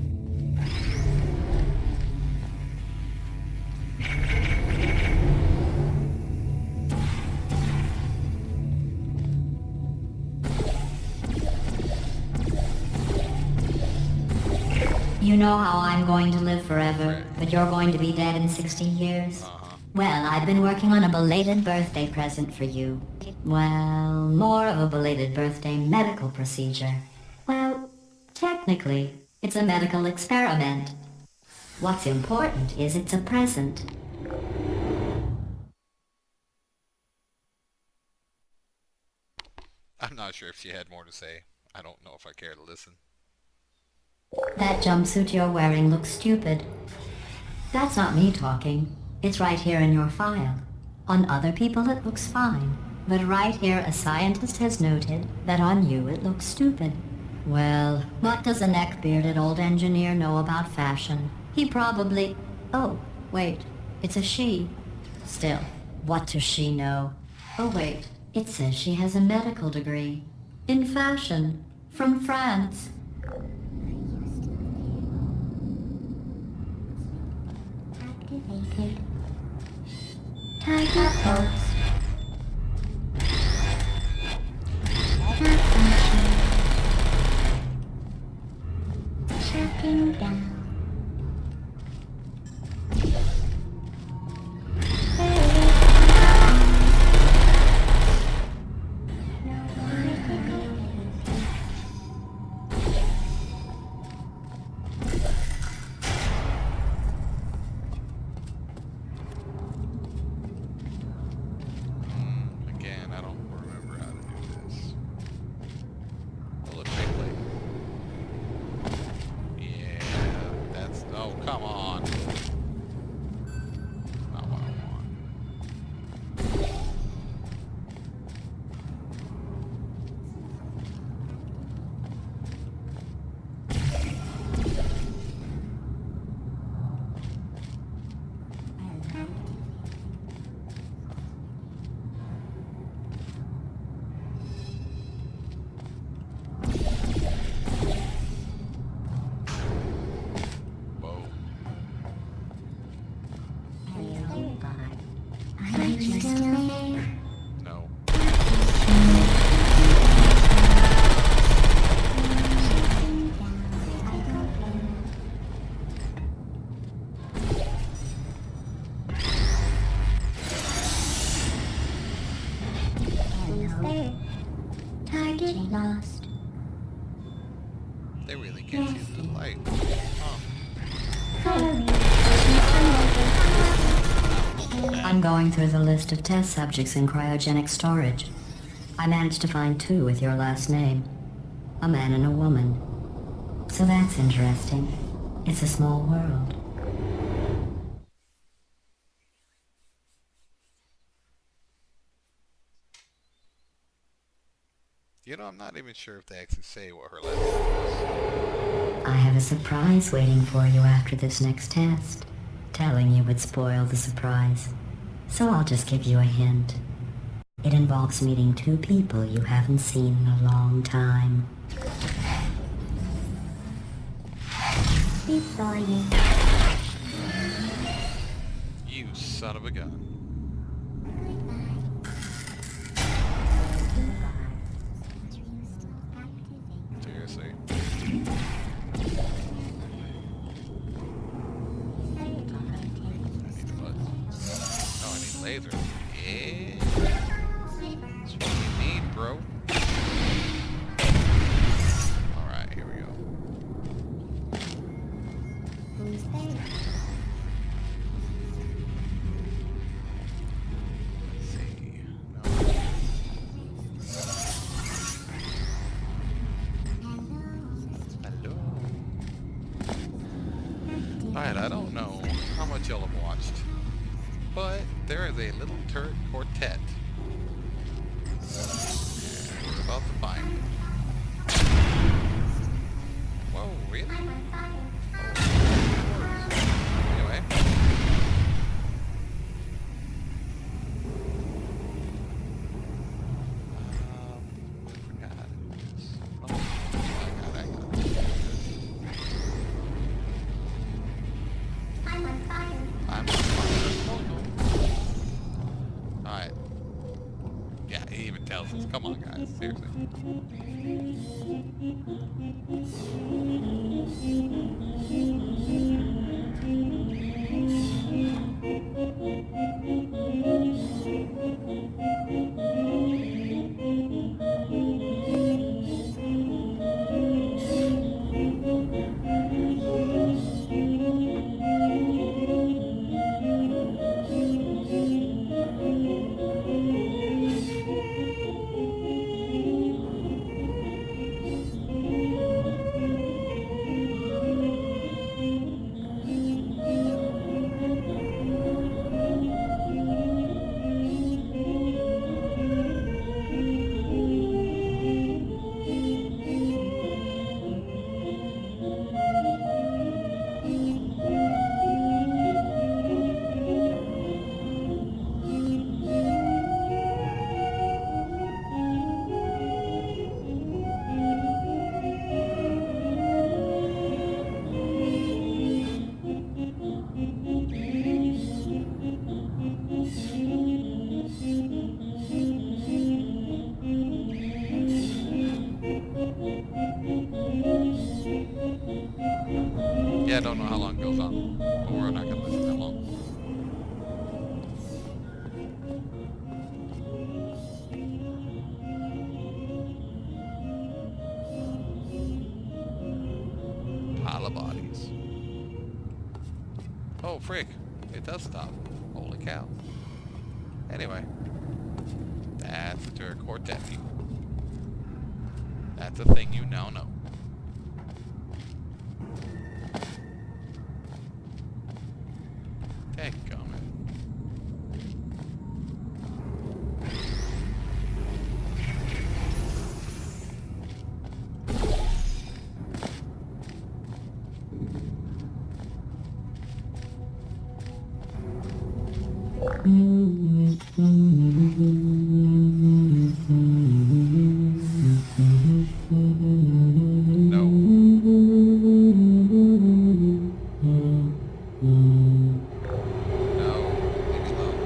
You know how I'm going to live forever, but you're going to be dead in 60 years? Well, I've been working on a belated birthday present for you. Well, more of a belated birthday medical procedure. Well, technically, it's a medical experiment. What's important is it's a present. I'm not sure if she had more to say. I don't know if I care to listen. That jumpsuit you're wearing looks stupid. That's not me talking. It's right here in your file. On other people it looks fine. But right here a scientist has noted that on you it looks stupid. Well, what does a neck-bearded old engineer know about fashion? He probably... Oh, wait. It's a she. Still, what does she know? Oh wait, it says she has a medical degree. In fashion. From France. Activated. Target post. Malfunction. Shutting down. Again, I don't remember how to do this. Will it take like... Yeah, that's... Oh, come on. Not what I want. Whoa. Are you still there? No. Shutting down. Who's there? Target lost. They really can't see the light. Huh. Hurry. I'm going through the list of test subjects in cryogenic storage. I managed to find 2 with your last name. A man and a woman. So that's interesting. It's a small world. You know, I'm not even sure if they actually say what her last name is. I have a surprise waiting for you after this next test. Telling you would spoil the surprise. So I'll just give you a hint. It involves meeting 2 people you haven't seen in a long time. We saw you. You son of a gun. Seriously. I need what? Oh, I need laser. Yeah. That's what we need, bro. Alright, here we go. Who's there? Alright, I don't know how much y'all have watched, but there is a little turret quartet. And we're about to find it. Whoa, really? I'm on fire. Oh, anyway. I forgot how to do this. Oh, I got it. I'm on fire. I'm fine. Alright. Yeah, he even tells us. Come on, guys. Seriously. Yeah, I don't know how long it goes on, but we're not gonna listen that long. Pile of bodies. Oh, frick. It does stop. Holy cow. Anyway. That's the turret quartet, people. That's a thing you now know. Dadgummit. No. No. Leave me alone.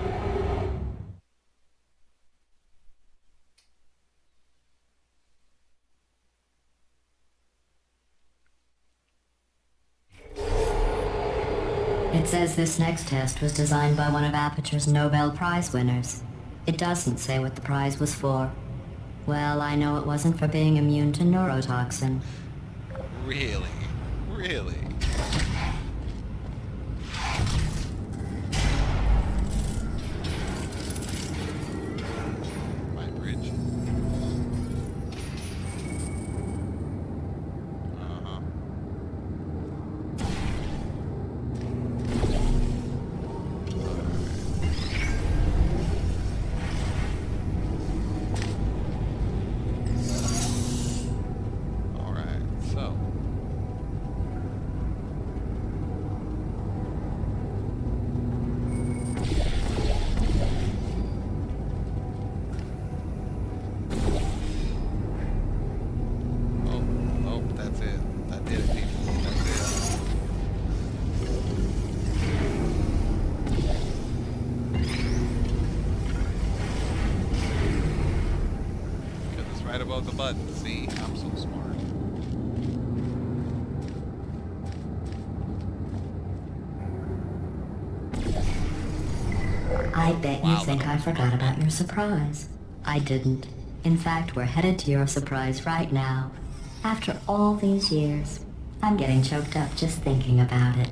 It says this next test was designed by one of Aperture's Nobel Prize winners. It doesn't say what the prize was for. Well, I know it wasn't for being immune to neurotoxin. Really? Really? My bridge. Uh-huh. Alright, so. Oh, oh, that's it. That did it, people. That's it. Because it's right above the button. See, I'm so smart. I bet you Wow, think that I was forgot smart, about man. your surprise. I didn't. In fact, we're headed to your surprise right now. After all these years, I'm getting choked up just thinking about it.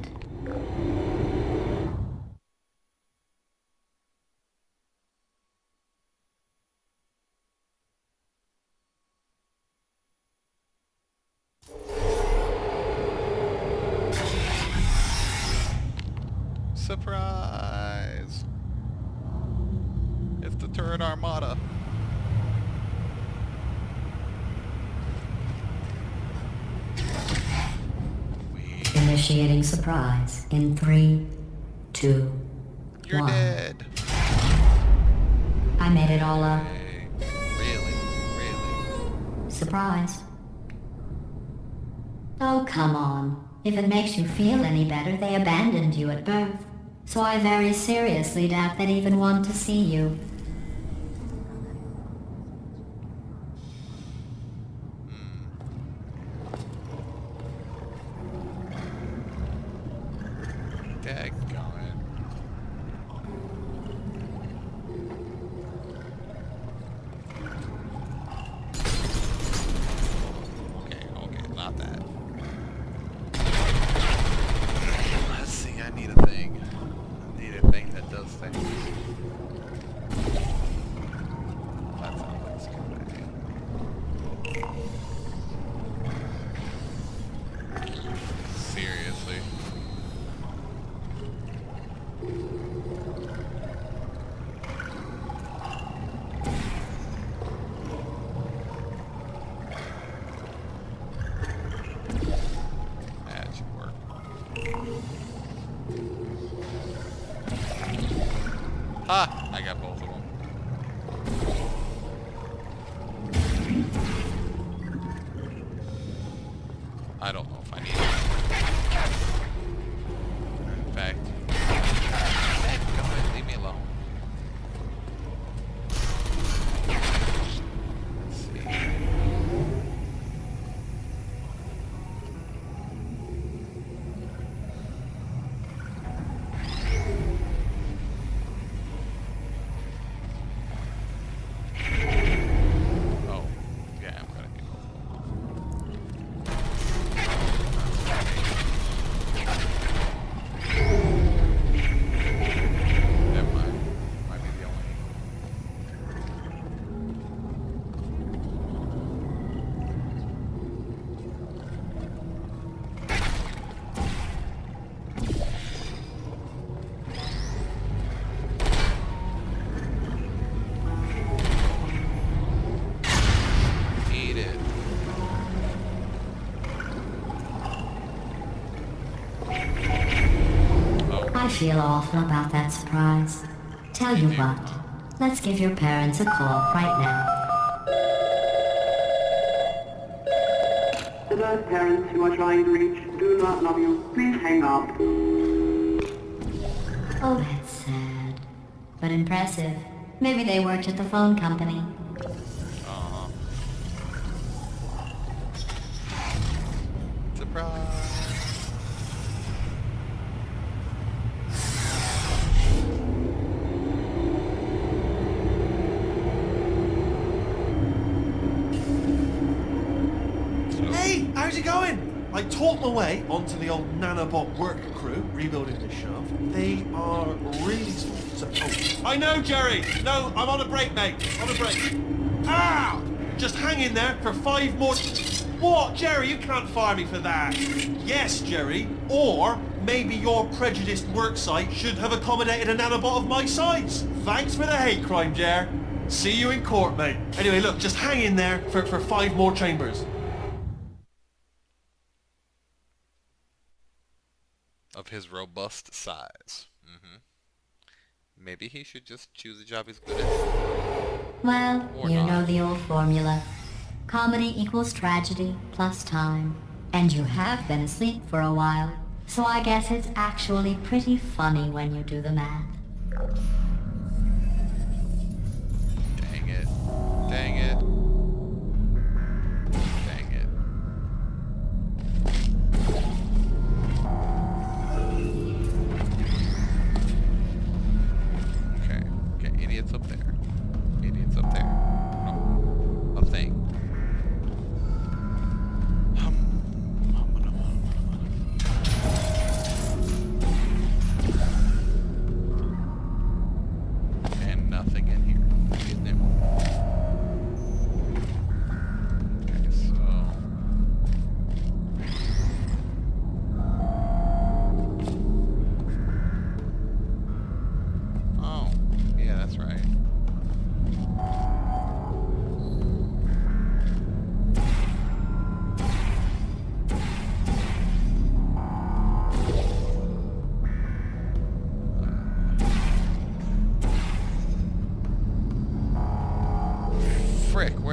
Surprise! It's the turret armada. Initiating surprise in 3, 2, You're 1. dead. I made it all up. Hey, really? Really? Surprise. Oh, come on. If it makes you feel any better, they abandoned you at birth. So I very seriously doubt they'd even want to see you. Daggone. Okay, not that. Let's see, I need a thing. I need a thing that does things. That's not what's good. Seriously. That should work. Ha! I got both of them. I don't know if I need it. In fact, go ahead, leave me alone. Let's see. Oh, yeah, I'm gonna do never mind. Might be the only. Eat it. Oh, I feel awful about that surprise. Tell you what, let's give your parents a call right now. To those parents you are trying to reach do not love you. Please hang up. Oh, that's sad. But impressive. Maybe they worked at the phone company. uh-huh. Surprise. Hey, how's it going? I talked my way onto the old nanobot work crew rebuilding this shaft. They are really small. So, oh, I know, Jerry. No, I'm on a break, mate. On a break. Ah! Just hang in there for 5 more. What, Jerry? You can't fire me for that. Yes, Jerry. Or maybe your prejudiced work site should have accommodated a nanobot of my size. Thanks for the hate crime, Jer. See you in court, mate. Anyway, look, just hang in there for 5 more chambers. Of his robust size. Maybe he should just choose a job he's good at. Well, Or you not. know the old formula. Comedy equals tragedy plus time. And you have been asleep for a while. So I guess it's actually pretty funny when you do the math. Dang it. Dang it. Dang it. Okay, idiots up there. Idiots up there. No, a thing. And nothing in here. Isn't it?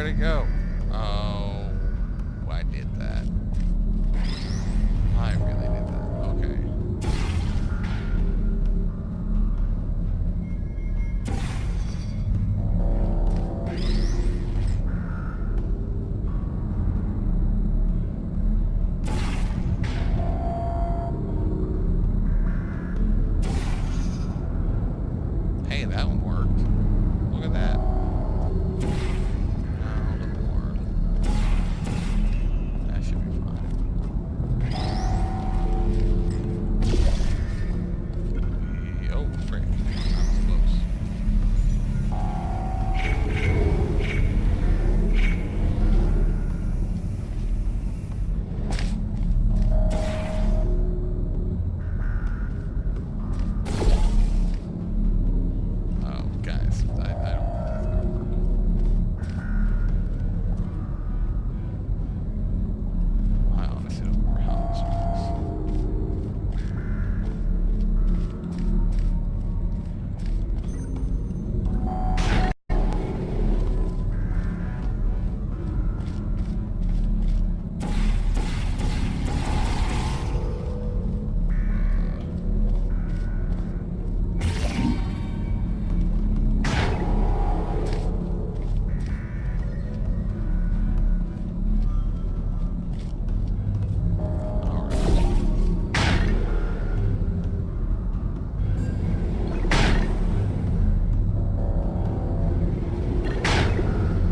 where'd it go? Oh, I did that. I really did that. Okay. Hey, that one worked. Look at that. Now, a little more. That should be fine. Oh, frick. That was close. Oh, guys, I don't think that's gonna work. I honestly don't remember how this works.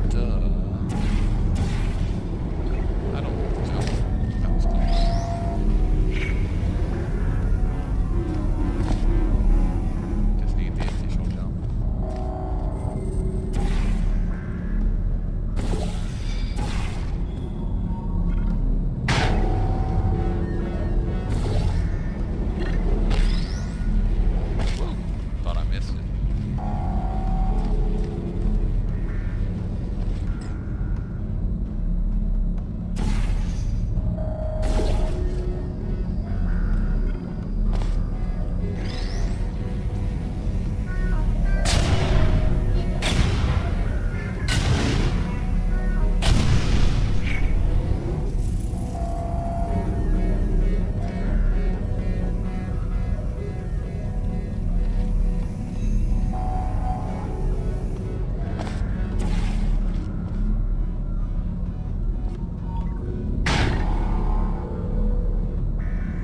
Duh. I don't want to jump. That was close. Just need the initial jump. Whoa. Thought I missed it.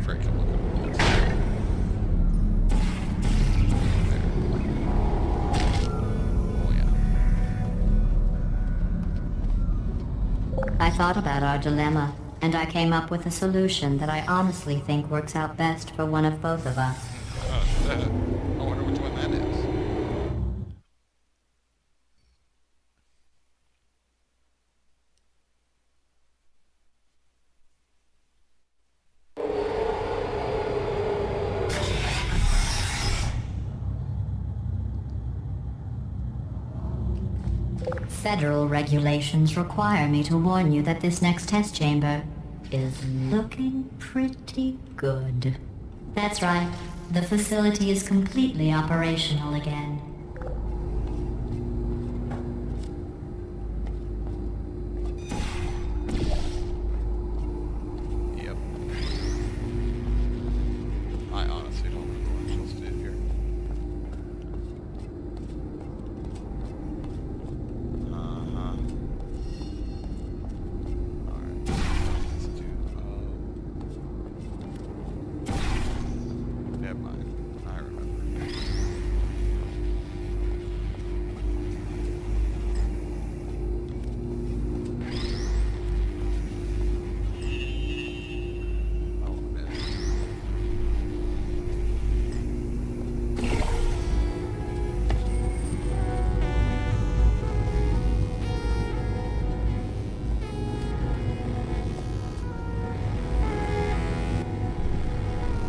Frick, I'm looking at this. Oh yeah. I thought about our dilemma, and I came up with a solution that I honestly think works out best for one of both of us. Oh, shit. I wonder which one that is. Federal regulations require me to warn you that this next test chamber is looking pretty good. That's right. The facility is completely operational again. Yep. I honestly don't remember what I'm supposed to do here. Uh-huh. Alright. Let's do, never mind. I remember. Oh, I missed.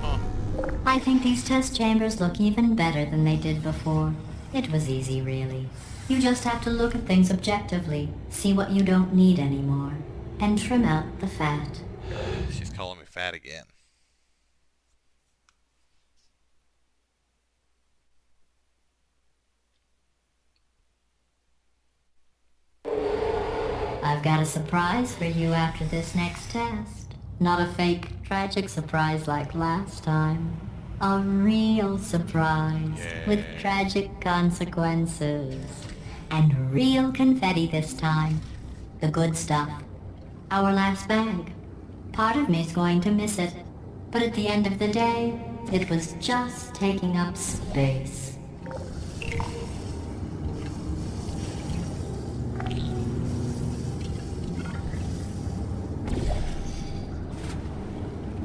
Huh. I think these test chambers look even better than they did before. It was easy, really. You just have to look at things objectively, see what you don't need anymore, and trim out the fat. She's calling me fat again. I've got a surprise for you after this next test. Not a fake, tragic surprise like last time. A real surprise with tragic consequences. And real confetti this time. The good stuff. Our last bag. Part of me's going to miss it. But at the end of the day, it was just taking up space.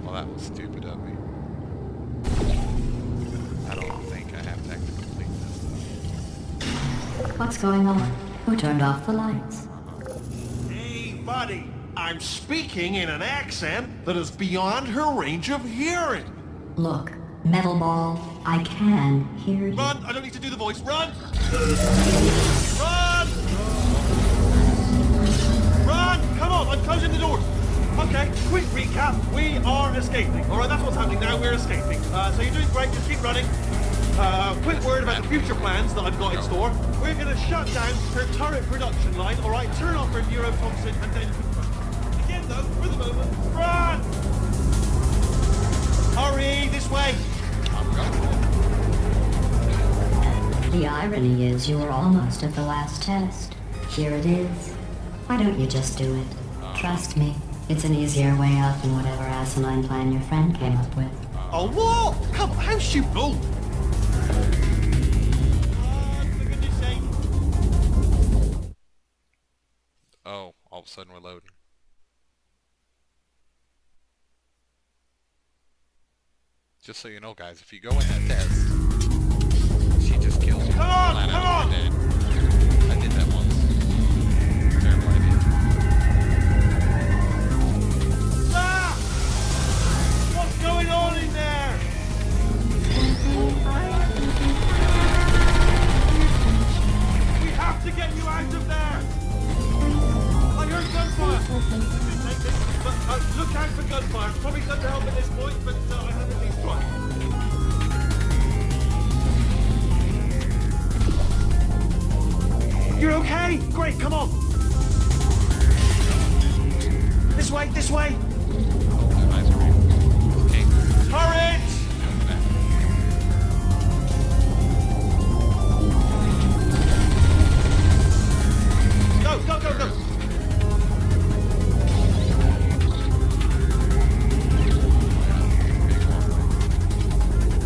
Well, that was stupid of me. I don't think I have time to complete this though. What's going on? Who turned off the lights? Hey, buddy. I'm speaking in an accent that is beyond her range of hearing. Look, Metal Ball, I can hear you. Run! I don't need to do the voice. Run! Run! Run! Come on, I'm closing the doors. Okay, quick recap. We are escaping. All right, that's what's happening now. We're escaping. So you're doing great. Just keep running. Quick word about the future plans that I've got in store. We're going to shut down her turret production line. All right, turn off her neurotoxin and then confirm. Again, though, for the moment, run! Hurry, this way. The irony is you were almost at the last test. Here it is. Why don't you just do it? Trust me, it's an easier way out than whatever asinine plan your friend came up with. Oh, what? Come on, how stupid? Oh. For goodness sake. Oh, all of a sudden we're loading. Just so you know, guys, if you go in that test, she just kills you. Come on, Flat come out, on! you're dead. I did that once. Terrible idea. Ah! What's going on in there? We have to get you out of there! I heard gunfire! But look out for gunfire. Probably doesn't help at this point, but I have at least tried. You're okay? Great, come on! This way, this way! Ice cream. Okay. Hurry! Go, go, go, go!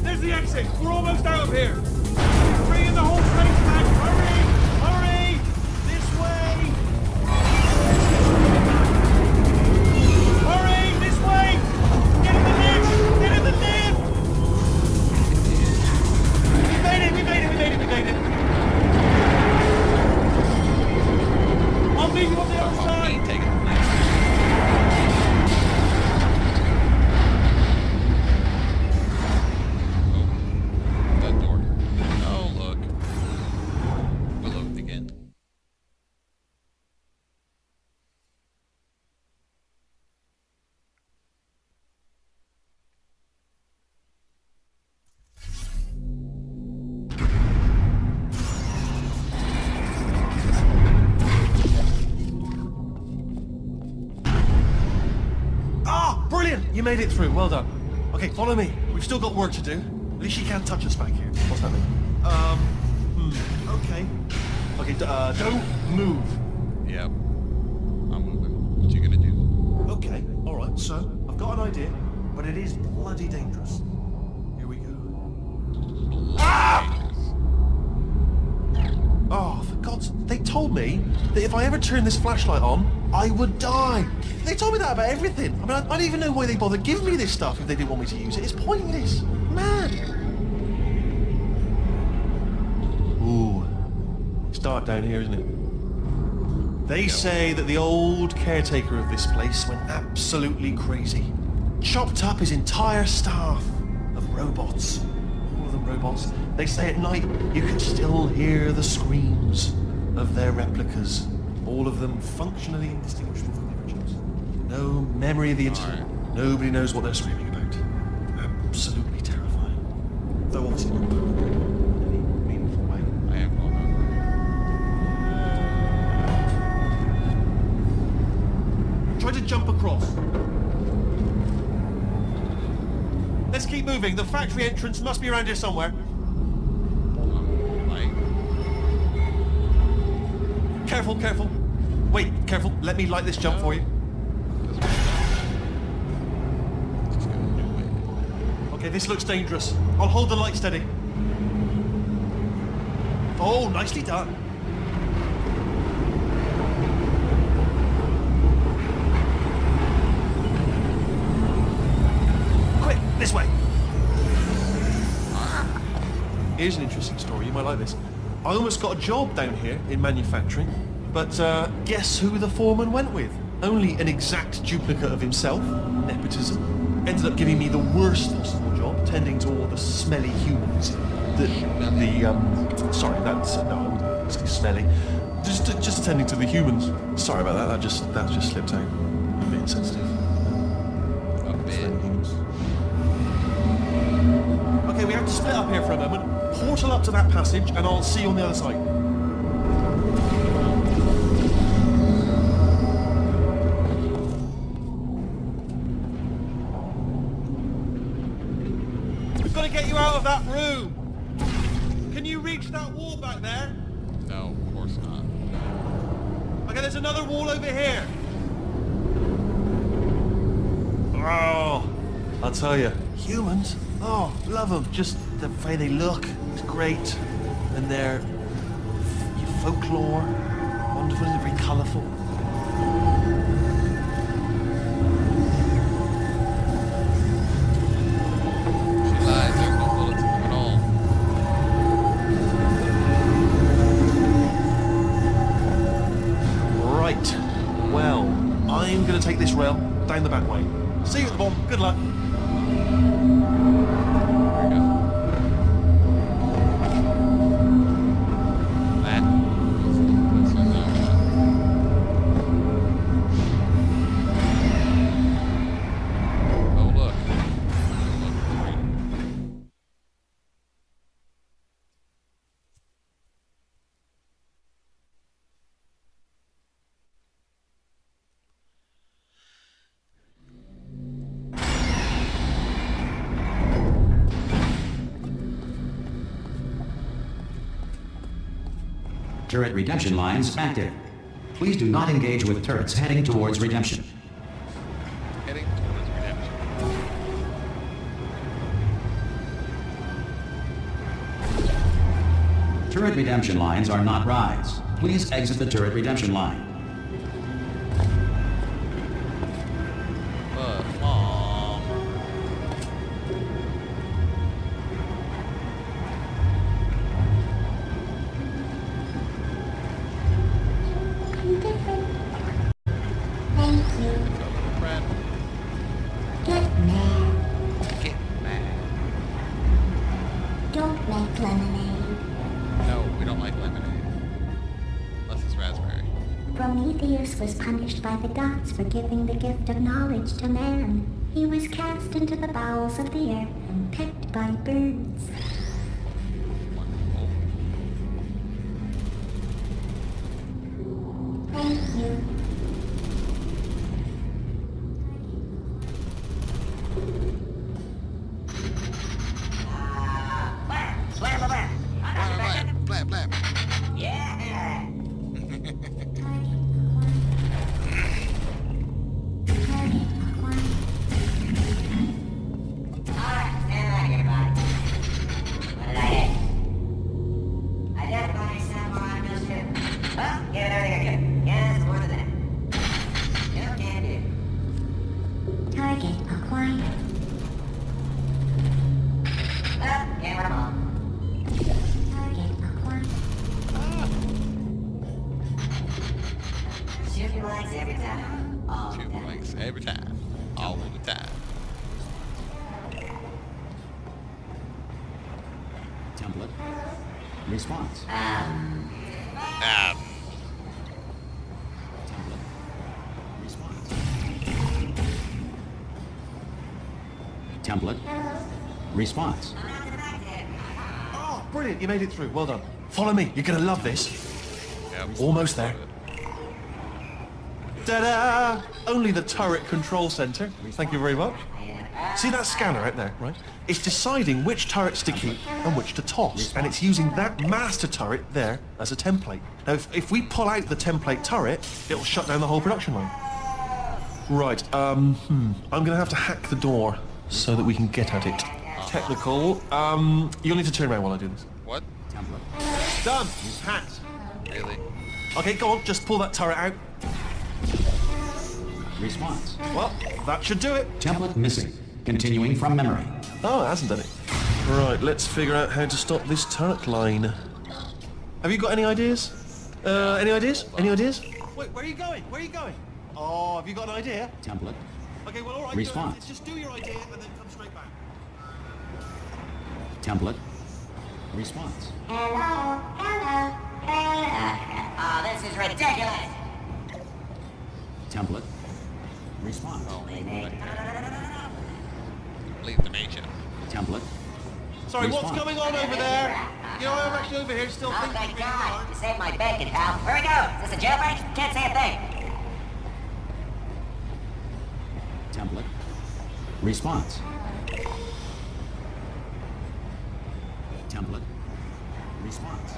There's the exit! We're almost out of here! Bring in the whole place back! Hurry! Hurry! This way! Hurry! This way! Get in the lift! Get in the lift! We made it! We made it! We made it! We made it! I'll meet you on the other side! Taking the place. That door. Oh, look. We're loading again. Ah, brilliant! You made it through. Well done. Okay, follow me. We've still got work to do. At least she can't touch us back here. What's that mean? Okay. Okay, don't move. Yep. I'm moving. What you gonna do? Okay, alright, so, I've got an idea, but it is bloody dangerous. Here we go. Ah! Oh, for God's... They told me that if I ever turn this flashlight on, I would die. They told me that about everything. I mean, I don't even know why they bothered giving me this stuff if they didn't want me to use it. It's pointless. Mad. Ooh. It's dark down here, isn't it? They say that the old caretaker of this place went absolutely crazy. Chopped up his entire staff of robots. All of them robots. They say at night you can still hear the screams of their replicas. All of them functionally indistinguishable from the originals. No memory of the incident. Nobody knows what they're screaming about. Absolutely terrifying. Though obviously not in any meaningful way. I am going over. across. Let's keep moving. The factory entrance must be around here somewhere. Right. Careful, careful. Wait, careful. Let me light this jump for you. Just go a new way. Okay, this looks dangerous. I'll hold the light steady. Oh, nicely done. Quick, this way. Here's an interesting story. You might like this. I almost got a job down here in manufacturing, but guess who the foreman went with? Only an exact duplicate of himself. Nepotism. Ended up giving me the worst possible job, tending to all the smelly humans. Sorry, that's no, it's smelly. Just attending to the humans. Sorry about that. That just slipped out. I'm a bit insensitive. A bit. Okay, we have to split up here for a moment. Portal up to that passage, and I'll see you on the other side. We've got to get you out of that room. Can you reach that wall back there? No, of course not. Okay, there's another wall over here. Oh, I'll tell you, humans. Oh, love them. Just the way they look is great, and their folklore, wonderful and very colourful. She lies. There's no bullets in them at all. Right. Well, I'm going to take this rail down the back way. See you at the bottom. Good luck. There we go. That. Let's do that one. Oh, look. Turret redemption lines active. Please do not engage with turrets heading towards redemption. Heading towards redemption. Turret redemption lines are not rides. Please exit the turret redemption line. But, Mom. I'm different. Thank you. Go, little friend. Get mad. Get mad. Don't make lemonade. No, we don't like lemonade. Unless it's raspberry. Prometheus was punished by the gods for giving the gift of knowledge to man. He was cast into the bowels of the earth and pecked by birds. Wonderful. Thank you. Blah, blah, blah. Target acquired. Target acquired. Target acquired. Shoot blanks every time. All the time. Template. Response. Um, Template. Response. Template. Response. Oh, brilliant. You made it through. Well done. Follow me. You're going to love this. yeah, we Almost there. Ta-da! Only the turret control center. Thank you very much. See that scanner out there, right? It's deciding which turrets to keep and which to toss, and it's using that master turret there as a template. Now, if we pull out the template turret, it'll shut down the whole production line. Right, I'm gonna have to hack the door so that we can get at it. Technical, you'll need to turn around while I do this. What? Done! Hacked. Really? Okay, go on, just pull that turret out. Response. Well, that should do it. Template missing. Continuing from memory. Oh, it hasn't done it. Right, let's figure out how to stop this turret line. Have you got any ideas? Any ideas? Any ideas? Wait, where are you going? Where are you going? Oh, have you got an idea? Template. Okay, well, all right. Response. Just do your idea and then come straight back. Template. Response. Hello. Oh, this is ridiculous. Template. Response. Leave the major. Template. Sorry, what's Response. going on over there? You know, I'm actually over here still Oh, thinking. thank God. You saved my bacon, pal. Where we go? Is this a jailbreak? Can't say a thing. Template. Response. Template. Response.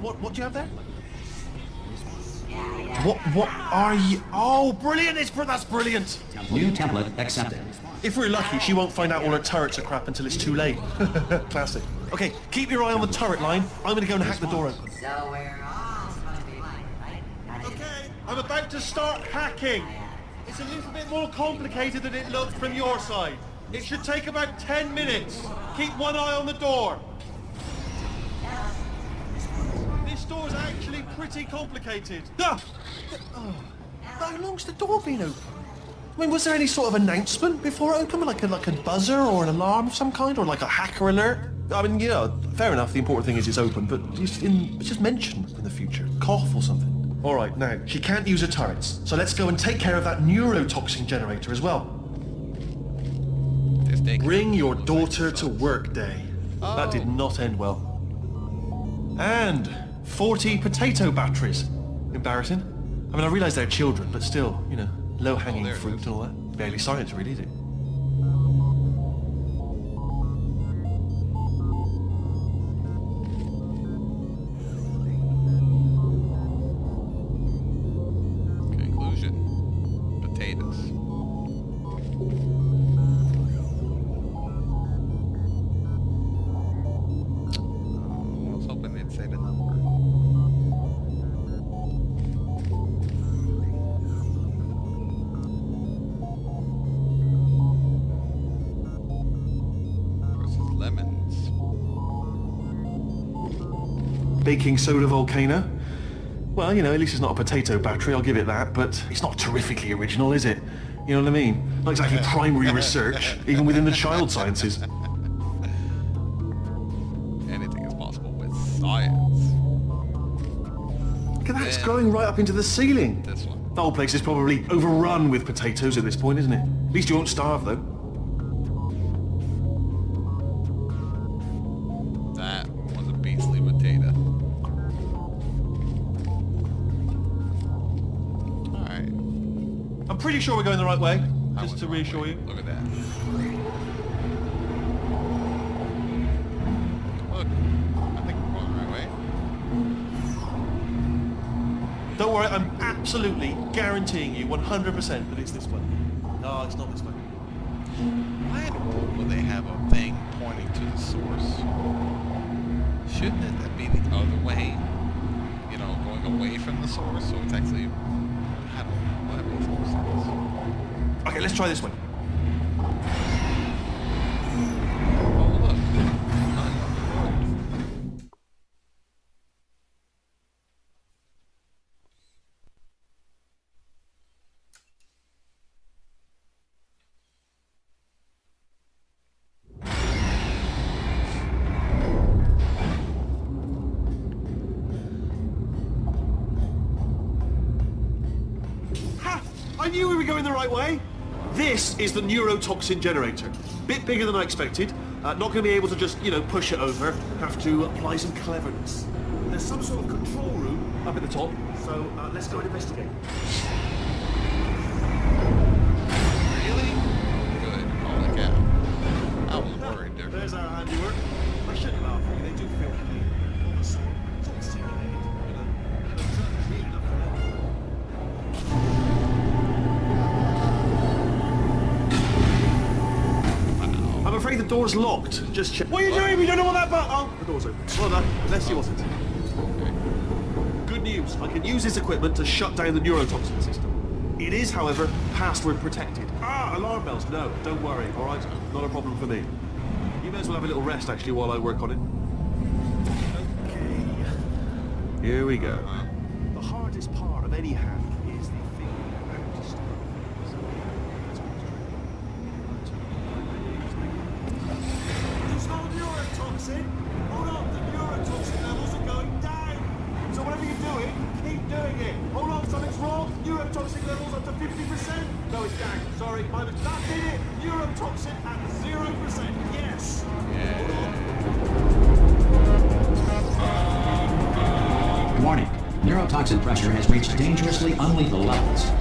What do you have there? What are you? Oh, brilliant! That's brilliant. New template accepted. If we're lucky, she won't find out all her turrets are crap until it's too late. Classic. Okay, keep your eye on the turret line. I'm gonna go and hack the door open. So we're all supposed to be like, right? Okay, I'm about to start hacking. It's a little bit more complicated than it looked from your side. It should take about 10 minutes. Keep one eye on the door. This door's actually pretty complicated. Ah! Oh. How long's the door been open? I mean, was there any sort of announcement before it opened? Like a buzzer or an alarm of some kind? Or like a hacker alert? I mean, you know, fair enough, the important thing is it's open, but just mention in the future. Cough or something. Alright, now, she can't use her turrets, so let's go and take care of that neurotoxin generator as well. Bring your daughter to work day. That did not end well. And 40 potato batteries. Embarrassing. I mean, I realise they're children, but still, you know, low-hanging fruit and all that. Barely science, really, is it? Conclusion. Potatoes. I was hoping they'd say the number. Versus lemons. Baking soda volcano. Well, you know, at least it's not a potato battery, I'll give it that, but it's not terrifically original, is it? You know what I mean? Not exactly primary research, even within the child sciences. Anything is possible with science. Look at that, it's Yeah. growing right up into the ceiling. This one. The whole place is probably overrun with potatoes at this point, isn't it? At least you won't starve, though. That was a beastly potato. Alright. I'm pretty sure we're going the right way, I just was to wrong reassure way. you. Look at that. Look. I think we're going the right way. Don't worry, I'm absolutely guaranteeing you 100% that it's this way. No, it's not this way. Why in the world would they have a thing pointing to the source? Shouldn't it be the other way? You know, going away from the source, so it's actually... I don't know, that makes more sense. Okay, let's try this one. Oh, look. None. Ha! I knew we were going the right way. This is the neurotoxin generator. Bit bigger than I expected. Not going to be able to just, you know, push it over. Have to apply some cleverness. There's some sort of control room up at the top. So let's go and investigate. Really? Good. Holy cow. I was worried there. There's our handiwork. I shouldn't laugh at you. They do feel pain. All the same, it's all simulated. You know, real enough for them. I'm afraid the door's locked. Just check. What are you doing? We don't know what that button. Oh, the door's open. Well done. Unless you wasn't. Good news. I can use this equipment to shut down the neurotoxin system. It is, however, password protected. Alarm bells. No, don't worry. All right, not a problem for me. You may as well have a little rest actually while I work on it. Okay. Here we go. The hardest part of any hack is the figuring out how to start things. It's not neurotoxin. Hold on, the neurotoxin levels are going down. So whatever you're doing, keep doing it. Hold on, something's wrong. Neurotoxin levels up to 50%. No, it's down. Sorry, that did it. Neurotoxin at 0%. Yes. Warning. Neurotoxin pressure has reached dangerously unlethal levels.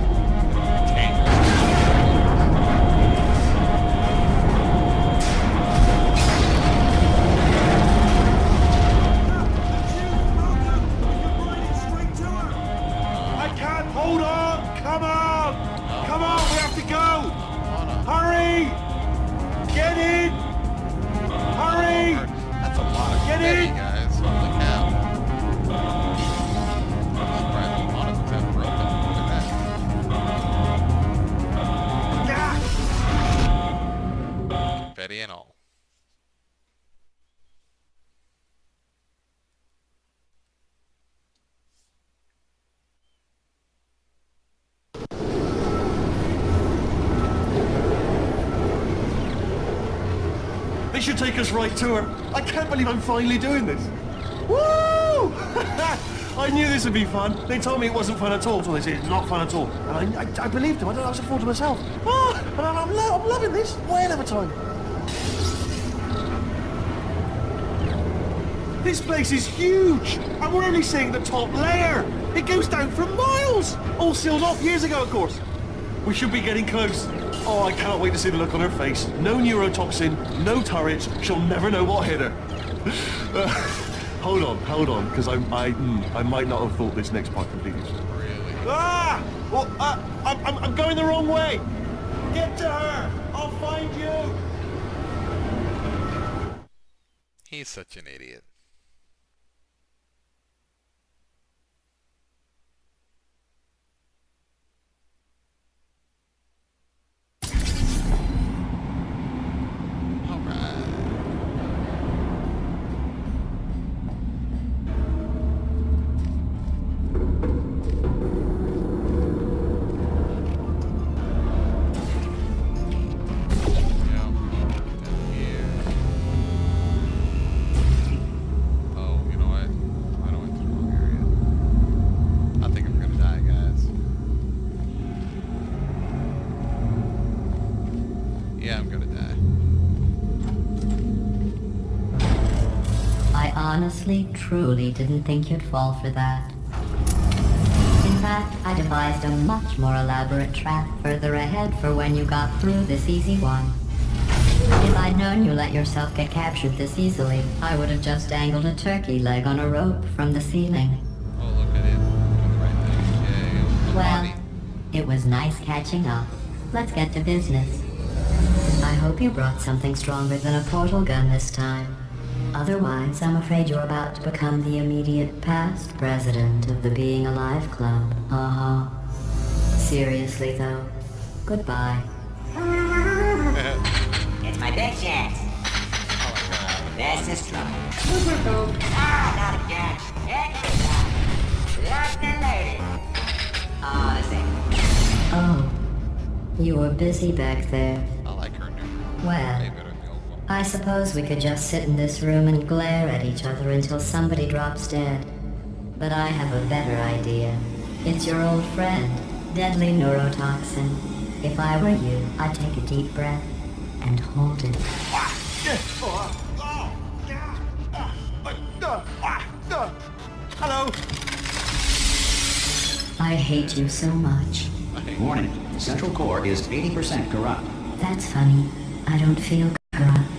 I can't. Hold on. Come on. Come on. We have to go. Hurry. Get in. Hurry. That's a lot of Get confetti, in. guys. Holy cow. I'm surprised a lot of them broken. Look at that. Confetti and all. They should take us right to her. I can't believe I'm finally doing this. Woo! I knew this would be fun. They told me it wasn't fun at all. So they said it's not fun at all. And I believed them. I don't know. I was a fool to myself. Oh, and I'm loving this. Way of a time. This place is huge. And we're only seeing the top layer. It goes down for miles. All sealed off years ago, of course. We should be getting close. Oh, I can't wait to see the look on her face. No neurotoxin, no turrets. She'll never know what hit her. Hold on, because I might not have thought this next part completely. Really? Ah! Well, I'm going the wrong way. Get to her. I'll find you. He's such an idiot. Honestly, truly didn't think you'd fall for that. In fact, I devised a much more elaborate trap further ahead for when you got through this easy one. If I'd known you let yourself get captured this easily, I would have just dangled a turkey leg on a rope from the ceiling. Oh, look at it. Doing the right thing. Yay. Well, it was nice catching up. Let's get to business. I hope you brought something stronger than a portal gun this time. Otherwise, I'm afraid you're about to become the immediate past president of the Being Alive Club. Seriously, though, goodbye. It's my big chance. This is trouble. Not again. Locked and loaded. Oh, this ain't. Oh, you were busy back there. I like her new. Well, Way better than the old one. I suppose we could just sit in this room and glare at each other until somebody drops dead. But I have a better idea. It's your old friend, deadly neurotoxin. If I were you, I'd take a deep breath and hold it. Hello. hate you so much. Warning. Central core is 80% corrupt. That's funny. I don't feel corrupt.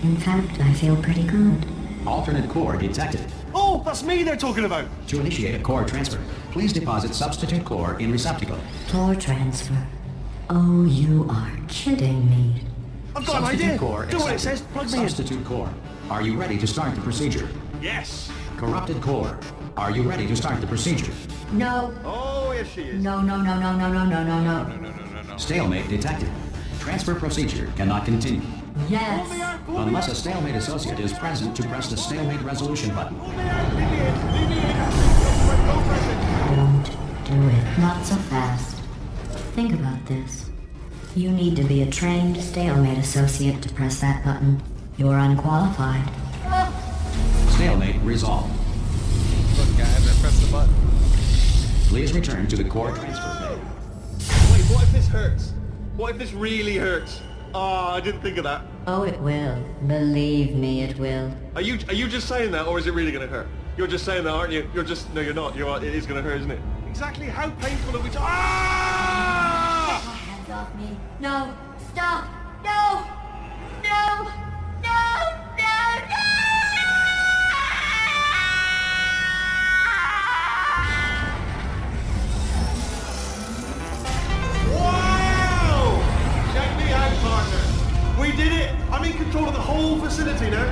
In fact, I feel pretty good. Alternate core detected. Oh, that's me they're talking about. To initiate a core transfer, please deposit substitute core in receptacle. Core transfer. Oh, you are kidding me. I've got an Substitute idea. core Do what it accepted. says. Plug me in. Substitute core. Are you ready to start the procedure? Yes. Corrupted core. Are you ready to start the procedure? No. Oh, yes she is. No, no, no, no, no, no, no, no, no. No. Stalemate detected. Transfer procedure cannot continue. Yes. Unless a stalemate associate is present to press the stalemate resolution button. Don't do it. Not so fast. Think about this. You need to be a trained stalemate associate to press that button. You're unqualified. Stalemate resolved. Look, guys, I pressed the button. Please return to the core transfer bay. Wait, what if this hurts? What if this really hurts? Ah, I didn't think of that. Oh, it will. Believe me, it will. Are you just saying that, or is it really gonna hurt? You're just saying that, aren't you? No, you're not. It is gonna hurt, isn't it? Exactly how painful are we? Ah! Hands off me. No. Stop. No. No. No. No. No. Wow! Check me out, partner. We did it. I'm in control of the whole facility now.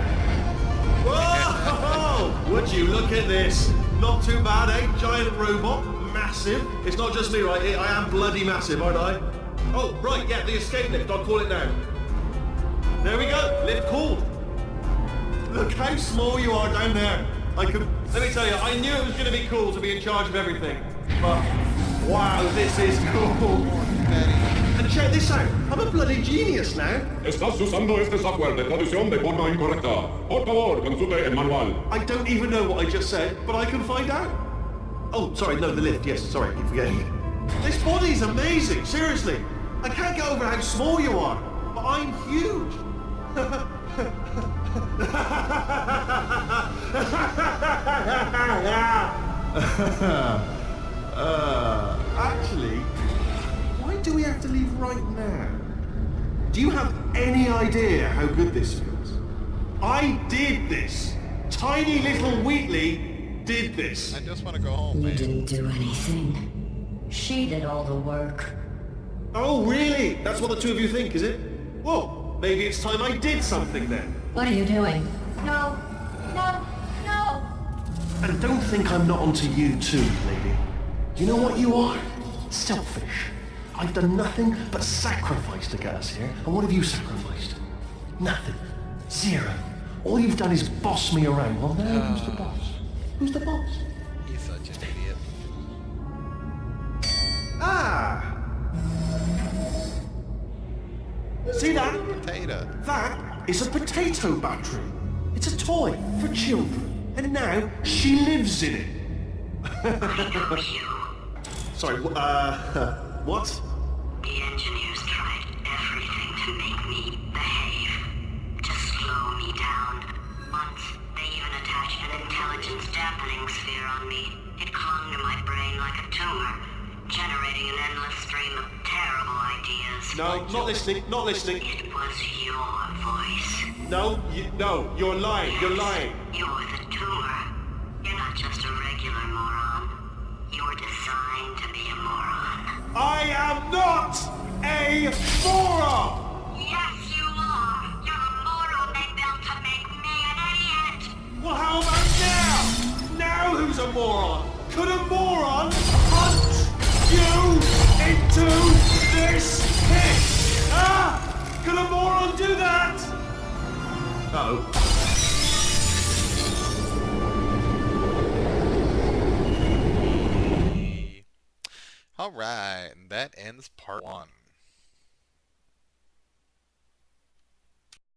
Whoa! Would you look at this? Not too bad, eh? Giant robot, massive. It's not just me, right? I am bloody massive, aren't I? Oh, right, yeah, the escape lift. I'll call it now. There we go. Lift called. Look how small you are down there. Let me tell you, I knew it was going to be cool to be in charge of everything. But, wow, this is cool. And check this out. I'm a bloody genius now. Estás usando este software de traducción de forma incorrecta. Por favor, consulte el manual. I don't even know what I just said, but I can find out. Oh, sorry, no, the lift. Yes, sorry, keep forgetting. This body's amazing, seriously. I can't get over how small you are, but I'm huge. Actually, why do we have to leave right now? Do you have any idea how good this feels? I did this. Tiny little Wheatley did this. I just want to go home, You man. didn't do anything. She did all the work. Oh, really? That's what the two of you think, is it? Well, maybe it's time I did something then. What are you doing? No. No. No. And don't think I'm not onto you too, lady. You know what you are? Selfish. I've done nothing but sacrifice to get us here. And what have you sacrificed? Nothing. Zero. All you've done is boss me around. Well, now who's the boss? Who's the boss? He's such an idiot. Ah! See that? Potato. That is a potato battery. It's a toy for children. And now she lives in it. Sorry, what? The engineers tried everything to make me behave, to slow me down. Once, they even attached an intelligence dampening sphere on me. It clung to my brain like a tumor, generating an endless stream of terrible ideas. No, not listening, not listening. It was your voice. No, you're lying, you're lying. You're the tumor. You're not just a regular moron. You're designed to be a moron. I am not a moron! Yes, you are. You're the moron they built to make me an idiot. Well, how about now? Now who's a moron? Could a moron punch you into this pit? Ah! Could a moron do that? Uh-oh. All right, and that ends part 1.